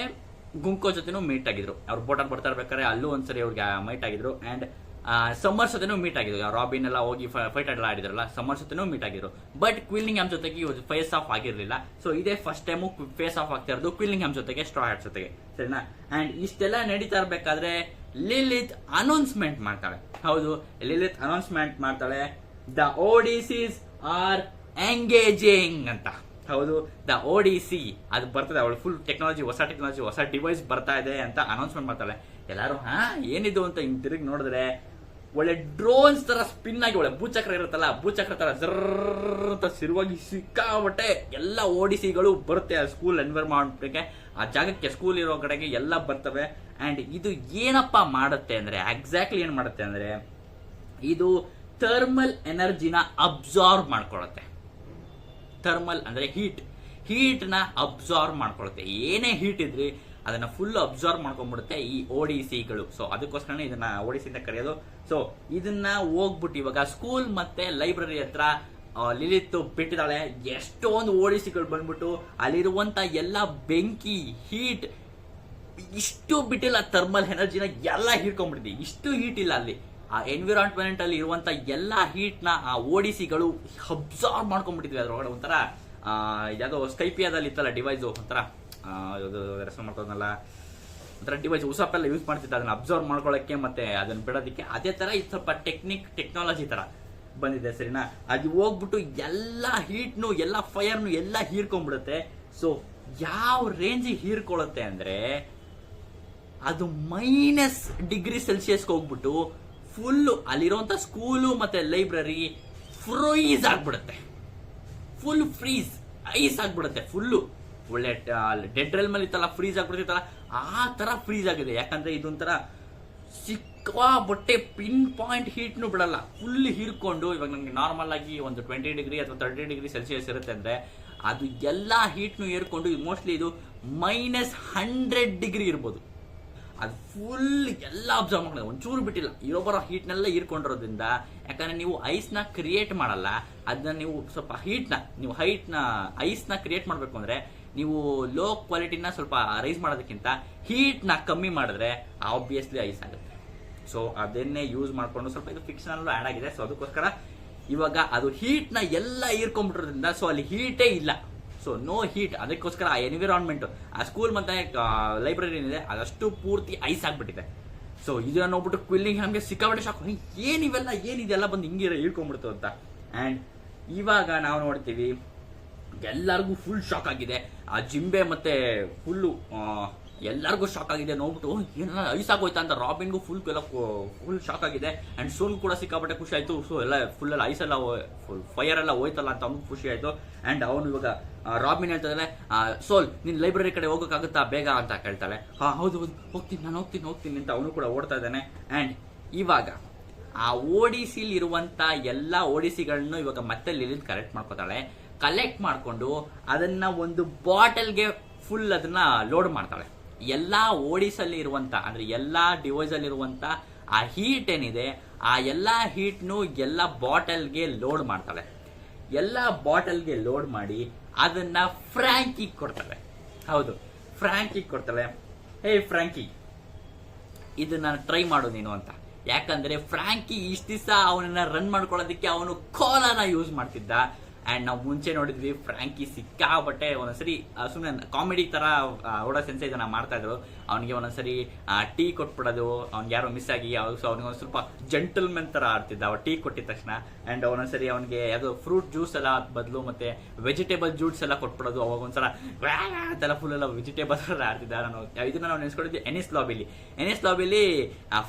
ಗುಂಕೋ ಜೊತೆನೂ ಮೀಟ್ ಆಗಿದ್ರು, ಅವ್ರು ಬೋಟಲ್ಲಿ ಬರ್ತಾ ಇರ್ಬೇಕಾದ್ರೆ ಅಲ್ಲೂ ಒಂದ್ಸರಿ ಅವ್ರಿಗೆ ಮೀಟ್ ಆಗಿದ್ರು. ಅಂಡ್ ಸಮ್ಮರ್ಸ್ ಜೊತೆನೂ ಮೀಟ್ ಆಗಿದ್ರು, ರಾಬಿನ್ ಎಲ್ಲ ಹೋಗಿ ಫೈಟ್ ಎಲ್ಲ ಆಡಿದ್ರಲ್ಲ, ಸಮ್ಮರ್ಸ್ ಜೊತೆನೂ ಮೀಟ್ ಆಗಿದ್ರು. ಬಟ್ ಕ್ವಿಲ್ಲಿಂಗ್ ಹ್ಯಾಮ್ ಜೊತೆಗೆ ಫೇಸ್ ಆಫ್ ಆಗಿರ್ಲಿಲ್ಲ, ಸೊ ಇದೇ ಫಸ್ಟ್ ಟೈಮು ಫೇಸ್ ಆಫ್ ಆಗ್ತಾ ಇರೋದು ಕ್ವಿಲ್ಲಿಂಗ್ ಹ್ಯಾಮ್ ಜೊತೆಗೆ, ಸ್ಟ್ರಾ ಹ್ಯಾಟ್ಸ್ ಜೊತೆಗೆ, ಸರಿನಾ. ಅಂಡ್ ಇಷ್ಟೆಲ್ಲ ನಡೀತಾ ಇರ್ಬೇಕಾದ್ರೆ ಲಿಲಿತ್ ಅನೌನ್ಸ್ಮೆಂಟ್ ಮಾಡ್ತಾಳೆ. ಹೌದು, ಲಿಲಿತ್ ಅನೌನ್ಸ್ಮೆಂಟ್ ಮಾಡ್ತಾಳೆ, ದ ODCs ಆರ್ ಎಂಗೇಜಿಂಗ್ ಅಂತ. ಹೌದು, ದ ODC ಅದು ಬರ್ತದೆ, ಅವಳು ಫುಲ್ ಟೆಕ್ನಾಲಜಿ, ಹೊಸ ಡಿವೈಸ್ ಬರ್ತಾ ಇದೆ ಅಂತ ಅನೌನ್ಸ್ಮೆಂಟ್ ಮಾಡ್ತಾಳೆ. ಎಲ್ಲಾರು ಏನಿದು ಅಂತ ಹಿಂಗ್ ತಿರುಗಿ ನೋಡಿದ್ರೆ ಒಳ್ಳೆ ಡ್ರೋನ್ಸ್ ತರ ಸ್ಪಿನ್ ಆಗಿ, ಒಳ್ಳೆ ಭೂಚಕ್ರ ಇರುತ್ತಲ್ಲ, ಭೂಚಕ್ರ ತರ ಜರ್ರ ಅಂತ ಸಿರುವಾಗಿ ಸಿಕ್ಕಾಬಟ್ಟೆ ಎಲ್ಲ ODCಗಳು ಬರುತ್ತೆ ಆ ಸ್ಕೂಲ್ ಎನ್ವೈರ್ಮೆಂಟ್ಗೆ, ಆ ಜಾಗಕ್ಕೆ, ಸ್ಕೂಲ್ ಇರೋ ಕಡೆಗೆ ಎಲ್ಲ ಬರ್ತವೆ. ಅಂಡ್ ಇದು ಏನಪ್ಪ ಮಾಡುತ್ತೆ ಅಂದ್ರೆ, ಎಕ್ಸಾಕ್ಟ್ಲಿ ಏನ್ ಮಾಡುತ್ತೆ ಅಂದ್ರೆ, ಇದು ಥರ್ಮಲ್ ಎನರ್ಜಿನ ಅಬ್ಸಾರ್ವ್ ಮಾಡ್ಕೊಳ್ಳುತ್ತೆ. ಥರ್ಮಲ್ ಅಂದ್ರೆ ಹೀಟ್ ನ ಅಬ್ಸಾರ್ವ್ ಮಾಡ್ಕೊಳ್ಳುತ್ತೆ. ಏನೇ ಹೀಟ್ ಇದ್ರಿ ಅದನ್ನ ಫುಲ್ ಅಬ್ಸಾರ್ವ್ ಮಾಡ್ಕೊಂಡ್ಬಿಡುತ್ತೆ ಈ ODCಗಳು. ಸೊ ಅದಕ್ಕೋಸ್ಕರ ಇದನ್ನ ODC ಅಂತ ಕರೆಯೋದು. ಸೊ ಇದನ್ನ ಹೋಗ್ಬಿಟ್ಟು ಇವಾಗ ಸ್ಕೂಲ್ ಮತ್ತೆ ಲೈಬ್ರರಿ ಹತ್ರ ಲಿಲಿತ್ ಬಿಟ್ಟಿದ್ದಾಳೆ. ಎಷ್ಟೊಂದು ODCಗಳು ಬಂದ್ಬಿಟ್ಟು ಅಲ್ಲಿರುವಂತ ಎಲ್ಲ ಬೆಂಕಿ, ಹೀಟ್ ಇಷ್ಟು ಬಿಟ್ಟಿಲ್ಲ, ಥರ್ಮಲ್ ಎನರ್ಜಿನ ಎಲ್ಲ ಹೀರ್ಕೊಂಡ್ಬಿಟ್ಟಿದೆ. ಇಷ್ಟು ಹೀಟ್ ಇಲ್ಲ ಅಲ್ಲಿ, ಆ ಎನ್ವಿರಾನ್ಮೆಂಟ್ ಅಲ್ಲಿ ಇರುವಂತ ಎಲ್ಲ ಹೀಟ್ ನ ಆ ODCಗಳು ಅಬ್ಸಾರ್ವ್ ಮಾಡ್ಕೊಂಡ್ಬಿಟ್ಟಿದ್ವಿ ಅದ್ರೊಳಗಡೆ. ಒಂಥರ ಯಾವ್ದೋ ಸ್ಕೈಪಿಯಾದಲ್ಲಿ ಇತ್ತಲ್ಲ ಡಿವೈಸ್, ಒಂಥರ ರೆಸ್ಪಾನ್ಸ್ ಮಾಡ್ಕೋದಲ್ಲ, ಒಂಥರ ಡಿವೈಸ್ ಉಸಾಪೆಲ್ಲ ಯೂಸ್ ಮಾಡ್ತಿದ್ದ, ಅದನ್ನ ಅಬ್ಸರ್ವ್ ಮಾಡ್ಕೊಳ್ಳೋಕ್ಕೆ ಮತ್ತೆ ಅದನ್ನ ಬಿಡೋದಕ್ಕೆ. ಅದೇ ತರ ಇದು ಸ್ವಲ್ಪ ಟೆಕ್ನಾಲಜಿ ತರ ಬಂದಿದೆ, ಸರಿನಾ. ಅದು ಹೋಗ್ಬಿಟ್ಟು ಎಲ್ಲ ಹೀಟ್ನು, ಎಲ್ಲ ಫೈರ್ನು ಎಲ್ಲ ಹೀರ್ಕೊಂಡ್ಬಿಡುತ್ತೆ. ಸೊ ಯಾವ ರೇಂಜ್ ಹೀರ್ಕೊಳ್ಳುತ್ತೆ ಅಂದ್ರೆ, ಅದು -°C ಹೋಗ್ಬಿಟ್ಟು ಫುಲ್ ಅಲ್ಲಿರುವಂತ ಸ್ಕೂಲು ಮತ್ತೆ ಲೈಬ್ರರಿ ಫ್ರೀಸ್ ಆಗ್ಬಿಡುತ್ತೆ. ಫುಲ್ ಫ್ರೀಸ್, ಐಸ್ ಆಗ್ಬಿಡುತ್ತೆ ಫುಲ್ಲು. ಒಳ್ಳೆ ಡೆಡ್ ರೆಲ್ ಮೇಲೆ ಇತ್ತಲ್ಲ, ಫ್ರೀಸ್ ಆಗ್ಬಿಡ್ತಿತ್ತಲ್ಲ, ಆ ತರ ಫ್ರೀಸ್ ಆಗಿದೆ. ಯಾಕಂದ್ರೆ ಇದೊಂಥರ ಸಿಕ್ಕಾಬಟ್ಟೆ ಪಿನ್ ಪಾಯಿಂಟ್ ಹೀಟ್ನು ಬಿಡಲ್ಲ, ಫುಲ್ ಹೀರ್ಕೊಂಡು. ಇವಾಗ ನಮ್ಗೆ ನಾರ್ಮಲ್ ಆಗಿ ಒಂದು 20° ಅಥವಾ 30°C ಇರುತ್ತೆ ಅಂದ್ರೆ, ಅದು ಎಲ್ಲ ಹೀಟ್ನು ಏರ್ಕೊಂಡು ಮೋಸ್ಟ್ಲಿ ಇದು -100° ಇರ್ಬೋದು. ಅದು ಫುಲ್ ಎಲ್ಲ ಅಬ್ಸರ್ವ್ ಮಾಡೋದು, ಒಂಚೂರು ಬಿಟ್ಟಿಲ್ಲ, ಇರೋ ಬರೋ ಹೀಟ್ನೆಲ್ಲ ಹೀರ್ಕೊಂಡಿರೋದ್ರಿಂದ. ಯಾಕಂದ್ರೆ ನೀವು ಐಸ್ನ ಕ್ರಿಯೇಟ್ ಮಾಡಲ್ಲ, ಅದನ್ನ ನೀವು ಸ್ವಲ್ಪ ನೀವು ಐಸ್ನ ಕ್ರಿಯೇಟ್ ಮಾಡಬೇಕು ಅಂದ್ರೆ ನೀವು ಲೋ ಕ್ವಾಲಿಟಿನ ಸ್ವಲ್ಪ ರೈಸ್ ಮಾಡೋದಕ್ಕಿಂತ ಹೀಟ್ನ ಕಮ್ಮಿ ಮಾಡಿದ್ರೆ ಆಬ್ವಿಯಸ್ಲಿ ಐಸ್ ಆಗುತ್ತೆ. ಸೊ ಅದನ್ನೇ ಯೂಸ್ ಮಾಡ್ಕೊಂಡು ಸ್ವಲ್ಪ ಇದು ಫಿಕ್ಷನಲ್ಲೂ ಆ್ಯಡ್ ಆಗಿದೆ. ಸೊ ಅದಕ್ಕೋಸ್ಕರ ಇವಾಗ ಅದು ಹೀಟ್ನ ಎಲ್ಲ ಹೀರ್ಕೊಂಡ್ಬಿಟ್ಟಿರೋದ್ರಿಂದ ಸೊ ಅಲ್ಲಿ ಹೀಟೇ ಇಲ್ಲ, ಸೊ ನೋ ಹೀಟ್. ಅದಕ್ಕೋಸ್ಕರ ಆ ಎನ್ವಿರಾನ್ಮೆಂಟ್, ಆ ಸ್ಕೂಲ್ ಮತ್ತೆ ಲೈಬ್ರರಿ ಏನಿದೆ ಅದಷ್ಟು ಪೂರ್ತಿ ಐಸ್ ಆಗ್ಬಿಟ್ಟಿದೆ. ಸೊ ಇದನ್ನ ನೋಡ್ಬಿಟ್ಟು ಕ್ವಿಲ್ಲಿಂಗ್ ಹ್ಯಾಮ್ಗೆ ಸಿಕ್ಕಾಬಿಟ್ಟೆ ಶಾಕ್, ಏನಿದೆಲ್ಲ ಬಂದು ಹಿಂಗೆ ಹೀರ್ಕೊಂಡ್ಬಿಡ್ತು ಅಂತ. ಅಂಡ್ ಇವಾಗ ನಾವು ನೋಡ್ತೀವಿ ಎಲ್ಲರಿಗೂ ಫುಲ್ ಶಾಕ್ ಆಗಿದೆ. ಆ ಜಿಂಬೆ ಮತ್ತೆ ಫುಲ್ಲು ಎಲ್ಲರಿಗೂ ಶಾಕ್ ಆಗಿದೆ ನೋಡ್ಬಿಟ್ಟು ಏನ ಐಸ್ ಆಗೋಯ್ತಾ ಅಂತ. ರಾಬಿನ್ಗೂ ಫುಲ್ ಶಾಕ್ ಆಗಿದೆ. ಅಂಡ್ ಸೋನ್ ಕೂಡ ಸಿಕ್ಕಾಪಟ್ಟೆ ಖುಷಿ ಆಯ್ತು. ಸೊ ಎಲ್ಲ ಫುಲ್ ಎಲ್ಲ ಐಸ್ ಎಲ್ಲ ಫುಲ್ ಫೈರ್ ಎಲ್ಲ ಹೋಯ್ತಲ್ಲ ಅಂತ ಅವ್ನಿಗೆ ಖುಷಿ ಆಯ್ತು. ಅಂಡ್ ಅವನು ಇವಾಗ ರಾಬಿನ್ ಹೇಳ್ತಾನೆ, ಸೋಲ್ ನಿನ್ ಲೈಬ್ರರಿ ಕಡೆ ಹೋಗೋಕ್ಕಾಗುತ್ತಾ ಬೇಗ ಅಂತ ಕೇಳ್ತಾಳೆ. ಹೌದು ಹೋಗ್ತೀನಿ ನಾನು ಹೋಗ್ತೀನಿ ಅಂತ ಅವನು ಕೂಡ ಓಡ್ತಾ ಇದ್ದಾನೆ. ಅಂಡ್ ಇವಾಗ ಆ ಓಡಿಸಿಲ್ ಇರುವಂತ ಎಲ್ಲಾ ಓಡಿಸಿಗಳನ್ನು ಇವಾಗ ಮತ್ತೆ ಲಿಲಿತ್ ಕಲೆಕ್ಟ್ ಮಾಡ್ಕೊಂಡು ಅದನ್ನ ಒಂದು ಬಾಟಲ್ಗೆ ಫುಲ್ ಅದನ್ನ ಲೋಡ್ ಮಾಡ್ತಾಳೆ. ಎಲ್ಲಾ ಓಡಿಸಲ್ಲಿ ಇರುವಂತ ಅಂದ್ರೆ ಎಲ್ಲಾ ಡಿವೈಸ್ ಅಲ್ಲಿ ಇರುವಂತ ಆ ಹೀಟ್ ಏನಿದೆ ಆ ಎಲ್ಲಾ ಹೀಟ್ನು ಎಲ್ಲಾ ಬಾಟಲ್ಗೆ ಲೋಡ್ ಮಾಡ್ತಾಳೆ. ಎಲ್ಲಾ ಬಾಟಲ್ಗೆ ಲೋಡ್ ಮಾಡಿ ಅದನ್ನ ಫ್ರಾಂಕಿಗೆ ಕೊಡ್ತಾಳೆ. ಹೌದು, ಫ್ರಾಂಕಿಗೆ ಕೊಡ್ತಾಳೆ. ಹೇ ಫ್ರಾಂಕಿ, ಇದನ್ನ ಟ್ರೈ ಮಾಡು ನೀನು ಅಂತ. ಯಾಕಂದ್ರೆ ಫ್ರಾಂಕಿ ಇಷ್ಟ ದಿವಸ ಅವನನ್ನ ರನ್ ಮಾಡ್ಕೊಳ್ಳೋದಕ್ಕೆ ಅವನು ಕೋಲಾನ ಯೂಸ್ ಮಾಡ್ತಿದ್ದ. ಅಂಡ್ ನಾವು ಮುಂಚೆ ನೋಡಿದ್ವಿ ಫ್ರಾಂಕಿ ಸಿಕ್ಕಾಬಟ್ಟೆ ಒಂದೊಂದ್ಸರಿ ಸುಮ್ಮನೆ ಕಾಮಿಡಿ ತರ ಓಡೋ ಸೆನ್ಸ್ ಇದನ್ನ ಮಾಡ್ತಾ ಇದ್ರು. ಅವನಿಗೆ ಒಂದೊಂದ್ಸರಿ ಟೀ ಕೊಟ್ಬಿಡೋದು, ಅವ್ನಿಗೆ ಯಾರೋ ಮಿಸ್ ಆಗಿ ಅವನಿಗೆ ಒಂದ್ ಸ್ವಲ್ಪ ಜೆಂಟಲ್ಮೆನ್ ತರ ಆಡ್ತಿದ್ದ ಅವ ಟೀ ಕೊಟ್ಟಿದ ತಕ್ಷಣ. ಅಂಡ್ ಒಂದೊಂದ್ಸರಿ ಅವನಿಗೆ ಯಾವ್ದೋ ಫ್ರೂಟ್ ಜ್ಯೂಸ್ ಎಲ್ಲ ಬದಲು ಮತ್ತೆ ವೆಜಿಟೇಬಲ್ ಜ್ಯೂಸ್ ಎಲ್ಲ ಕೊಟ್ಬಿಡೋದು. ಅವಾಗ ಒಂದ್ಸಲ ಅಂತೆಲ್ಲ ಫುಲ್ ಎಲ್ಲ ವೆಜಿಟೇಬಲ್ ಎಲ್ಲ ಆಡ್ತಿದ್ದ. ಇದನ್ನ ನಾವು ನೆನೆಸ್ಕೊಂಡಿದ್ವಿ ಎನಿಸ್ ಲಾಬಿಲಿ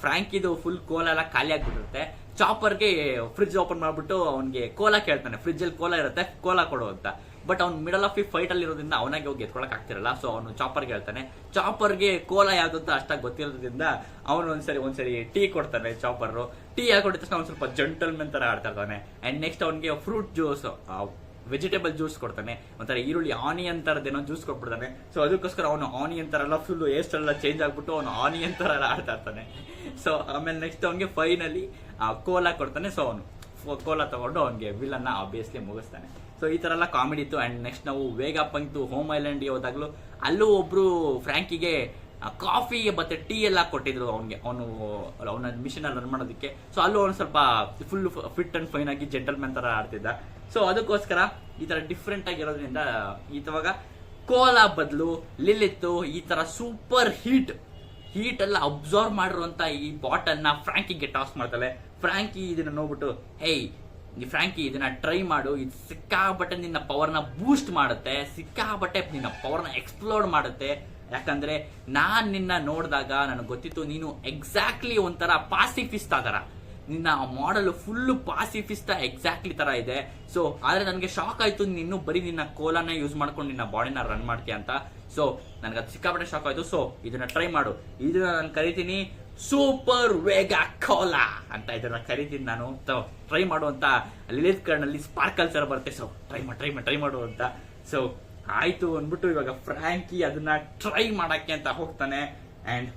ಫ್ರಾಂಕಿದು ಫುಲ್ ಕೋಲ ಎಲ್ಲ ಖಾಲಿ ಆಗ್ಬಿಟ್ಟಿರುತ್ತೆ. ಚಾಪರ್ಗೆ ಫ್ರಿಡ್ಜ್ ಓಪನ್ ಮಾಡ್ಬಿಟ್ಟು ಅವನಿಗೆ ಕೋಲಾ ಕೇಳ್ತಾನೆ. ಫ್ರಿಡ್ಜ್ ಅಲ್ಲಿ ಕೋಲಾ ಇರುತ್ತೆ, ಕೋಲಾ ಕೊಡು ಅಂತ. ಬಟ್ ಅವ್ನು ಮಿಡಲ್ ಆಫ್ ದಿ ಫೈಟ್ ಅಲ್ಲಿ ಇರೋದ್ರಿಂದ ಅವನಾಗೆ ಹೋಗಿ ಎತ್ಕೊಳಕ್ ಆಗ್ತಿರಲ್ಲ. ಸೊ ಅವನು ಚಾಪರ್ಗೆ ಹೇಳ್ತಾನೆ. ಚಾಪರ್ಗೆ ಕೋಲಾ ಯಾವ್ದು ಅಂತ ಅಷ್ಟಾಗಿ ಗೊತ್ತಿರೋದ್ರಿಂದ ಅವನು ಒಂದ್ಸರಿ ಟೀ ಕೊಡ್ತಾನೆ. ಚಾಪರ್ ಟೀ ಹಾಕೊಟ್ಟಿದ ತಕ್ಷಣ ಅವ್ನು ಸ್ವಲ್ಪ ಜೆಂಟಲ್ಮೆನ್ ತರ ಆಡ್ತಾ ಇರ್ತಾನೆ. ಅಂಡ್ ನೆಕ್ಸ್ಟ್ ಅವನಿಗೆ ಫ್ರೂಟ್ ಜ್ಯೂಸ್ ವೆಜಿಟೇಬಲ್ ಜ್ಯೂಸ್ ಕೊಡ್ತಾನೆ. ಒಂಥರ ಈರುಳ್ಳಿ ಆನಿಯನ್ ತರದೇನೋ ಜ್ಯೂಸ್ ಕೊಟ್ಬಿಡ್ತಾನೆ. ಸೊ ಅದಕ್ಕೋಸ್ಕರ ಅವನು ಆನಿಯನ್ ತರ ಎಲ್ಲ ಫುಲ್ ಏಸ್ಟ್ ಎಲ್ಲ ಚೇಂಜ್ ಆಗ್ಬಿಟ್ಟು ಅವನು ಆನಿಯನ್ ತರ ಎಲ್ಲ ಆಡ್ತಾ ಇರ್ತಾನೆ. ಸೊ ಆಮೇಲೆ ನೆಕ್ಸ್ಟ್ ಅವನಿಗೆ ಫೈನಲಿ ಕೋಲಾ ಕೊಡ್ತಾನೆ. ಸೊ ಅವನು ಕೋಲಾ ತಗೊಂಡು ಅವನಿಗೆ ವಿಲನ್ನ ಆಬ್ವಿಯಸ್ಲಿ ಮುಗಿಸ್ತಾನೆ. ಸೊ ಈ ತರ ಎಲ್ಲ ಕಾಮಿಡಿ ಇತ್ತು. ಅಂಡ್ ನೆಕ್ಸ್ಟ್ ನಾವು ವೇಗ ಪಂಕ್ತು ಹೋಮ್ ಐಲ್ಯಾಂಡ್ಗೆ ಹೋದಾಗ್ಲೂ ಅಲ್ಲೂ ಒಬ್ರು ಫ್ರಾಂಕಿಗೆ ಕಾಫಿ ಮತ್ತೆ ಟೀ ಎಲ್ಲ ಕೊಟ್ಟಿದ್ರು ಅವನ ಮಿಷನ್ ಅಲ್ಲಿ ರನ್ ಮಾಡೋದಕ್ಕೆ. ಸೊ ಅಲ್ಲೂ ಅವ್ನು ಸ್ವಲ್ಪ ಫುಲ್ ಫಿಟ್ ಅಂಡ್ ಫೈನ್ ಆಗಿ ಜೆಂಟಲ್ಮೆನ್ ತರ ಆಡ್ತಿದ್ದ. ಸೊ ಅದಕ್ಕೋಸ್ಕರ ಈ ತರ ಡಿಫ್ರೆಂಟ್ ಆಗಿರೋದ್ರಿಂದ ಇವಾಗ ಕೋಲಾ ಬದಲು ಲಿಲಿತ್ತು ಈ ತರ ಸೂಪರ್ ಹೀಟ್ ಎಲ್ಲ ಅಬ್ಸರ್ವ್ ಮಾಡಿರುವಂತ ಈ ಬಾಟಲ್ ನ ಫ್ರಾಂಕಿಗೆ ಟಾಸ್ ಮಾಡ್ತಾಳೆ. ಫ್ರಾಂಕಿ ಇದನ್ನ ನೋಡ್ಬಿಟ್ಟು, ಹೇಯ್ ಫ್ರಾಂಕಿ ಇದನ್ನ ಟ್ರೈ ಮಾಡು, ಇದು ಸಿಕ್ಕಾಬಟ್ಟೆ ನಿನ್ನ ಪವರ್ನ ಬೂಸ್ಟ್ ಮಾಡುತ್ತೆ, ಸಿಕ್ಕಾಬಟ್ಟೆ ನಿನ್ನ ಪವರ್ನ ಎಕ್ಸ್ಪ್ಲೋರ್ ಮಾಡುತ್ತೆ. ಯಾಕಂದ್ರೆ ನಾನ್ ನಿನ್ನ ನೋಡಿದಾಗ ನನಗೆ ಗೊತ್ತಿತ್ತು ನೀನು ಎಕ್ಸಾಕ್ಟ್ಲಿ ಒಂಥರ ಪಾಸಿಫಿಸ್ಟ್ ಆತರ. ನಿನ್ನ ಮಾಡೆಲ್ ಫುಲ್ ಪಾಸಿಫಿಸ್ಟ್ ಎಕ್ಸಾಕ್ಟ್ಲಿ ತರ ಇದೆ. ಸೊ ಆದ್ರೆ ನನಗೆ ಶಾಕ್ ಆಯ್ತು, ನೀನು ಬರೀ ನಿನ್ನ ಕೋಲಾನ ಯೂಸ್ ಮಾಡ್ಕೊಂಡು ನಿನ್ನ ಬಾಡಿನ ರನ್ ಮಾಡ್ತೀಯ ಅಂತ. ಸೊ ನನಗೆ ಅದು ಸಿಕ್ಕಾಪಟ್ಟೆ ಶಾಕ್ ಆಯ್ತು. ಸೊ ಇದನ್ನ ಟ್ರೈ ಮಾಡು, ಇದನ್ನ ನಾನು ಕರಿತೀನಿ ಸೂಪರ್ ವೇಗ ಕೋಲಾ ಅಂತ ಇದನ್ನ ಕರಿತೀನಿ ನಾನು. ಟ್ರೈ ಮಾಡು ಅಂತ ಲಿಲಿತ್ ಕರ್ನಲ್ಲಿ ಸ್ಪಾರ್ಕಲ್ಸ್ ಎಲ್ಲ ಬರುತ್ತೆ. ಸೊ ಟ್ರೈ ಮಾಡು ಅಂತ. ಸೊ ಆಯ್ತು ಅಂದ್ಬಿಟ್ಟು ಇವಾಗ ಫ್ರಾಂಕಿ ಅದನ್ನ ಟ್ರೈ ಮಾಡಕ್ಕೆ ಅಂತ ಹೋಗ್ತಾನೆ. ಅಂಡ್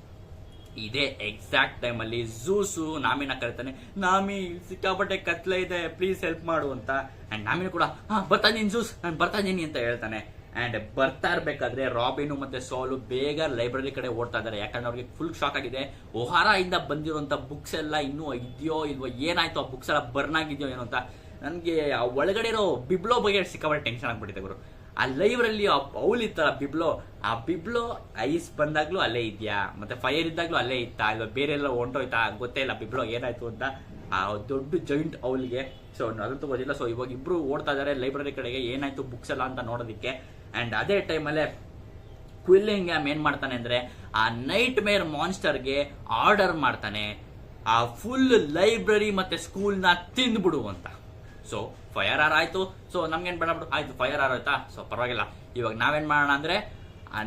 ಇದೇ ಎಕ್ಸಾಕ್ಟ್ ಟೈಮ್ ಅಲ್ಲಿ ಝೂಸು ನಾಮಿನ ಕರೀತಾನೆ. ನಾಮಿ ಸಿಕ್ಕಾಪಟ್ಟೆ ಕತ್ಲೆ ಇದೆ, ಪ್ಲೀಸ್ ಹೆಲ್ಪ್ ಮಾಡು ಅಂತ. ಅಂಡ್ ನಾಮಿನ ಕೂಡ ಬರ್ತಾ ಇದೀನಿ ಝೂಸ್, ನಾನು ಬರ್ತಾ ಇದೀನಿ ಅಂತ ಹೇಳ್ತಾನೆ. ಅಂಡ್ ಬರ್ತಾ ಇರ್ಬೇಕಾದ್ರೆ ರಾಬಿನು ಮತ್ತೆ ಸೋಲು ಬೇಗ ಲೈಬ್ರರಿ ಕಡೆ ಓಡ್ತಾ ಇದಾರೆ. ಯಾಕಂದ್ರೆ ಅವ್ರಿಗೆ ಫುಲ್ ಶಾಕ್ ಆಗಿದೆ. ಒಹಾರ ಇಂದ ಬಂದಿರುವಂತ ಬುಕ್ಸ್ ಎಲ್ಲ ಇನ್ನೂ ಇದೆಯೋ ಇಲ್ವೋ, ಏನಾಯ್ತು ಆ ಬುಕ್ಸ್ ಎಲ್ಲ ಬರ್ನ್ ಆಗಿದೆಯೋ ಏನೋ ಅಂತ. ನನ್ಗೆ ಆ ಒಳಗಡೆ ಇರೋ ಬಿಬ್ಲೋ ಬಗ್ಗೆ ಸಿಕ್ಕಾಪಟ್ಟೆ ಟೆನ್ಷನ್ ಆಗ್ಬಿಟ್ಟಿದೆ ಗುರು. ಆ ಲೈವ್ರಲ್ಲಿ ಔಲ್ ಇತ್ತಲ್ಲ ಬಿಬ್ಲೋ ಐಸ್ ಬಂದಾಗ್ಲೂ ಅಲ್ಲೇ ಇದೆಯಾ, ಮತ್ತೆ ಫೈರ್ ಇದ್ದಾಗ್ಲೂ ಅಲ್ಲೇ ಇತ್ತಾ, ಇಲ್ವಾ ಬೇರೆ ಎಲ್ಲ ಹೊಂಟೋಯ್ತಾ ಗೊತ್ತೇ ಇಲ್ಲ ಬಿಬ್ಲೋ ಏನಾಯ್ತು ಅಂತ ಆ ದೊಡ್ಡ ಜಾಯಿಂಟ್ ಔಲ್ಗೆ. ಸೊ ಅದಂತೂ ಗೊತ್ತಿಲ್ಲ. ಸೊ ಇವಾಗ ಇಬ್ರು ಓಡ್ತಾ ಇದಾರೆ ಲೈಬ್ರರಿ ಕಡೆಗೆ, ಏನಾಯ್ತು ಬುಕ್ಸ್ ಎಲ್ಲ ಅಂತ ನೋಡೋದಿಕ್ಕೆ. ಅಂಡ್ ಅದೇ ಟೈಮಲ್ಲೇ ಕ್ವಿಲ್ಲಿಂಗ್ಹ್ಯಾಮ್ ಏನ್ ಮಾಡ್ತಾನೆ ಅಂದ್ರೆ ಆ ನೈಟ್ ಮೇರ್ ಮಾನ್ಸ್ಟರ್ಗೆ ಆರ್ಡರ್ ಮಾಡ್ತಾನೆ, ಆ ಫುಲ್ ಲೈಬ್ರರಿ ಮತ್ತೆ ಸ್ಕೂಲ್ ನ ತಿಂದ್ಬಿಡು ಅಂತ. ಸೊ ಫೈರ್ ಆರ್ ಆಯ್ತು. ಸೊ ನಮ್ಗೇನ್ ಬೇಡ ಬಿಡು, ಆಯ್ತು ಫೈರ್ ಆರ್ ಆಯ್ತಾ, ಸೊ ಪರವಾಗಿಲ್ಲ. ಇವಾಗ ನಾವೇನ್ ಮಾಡೋಣ ಅಂದ್ರೆ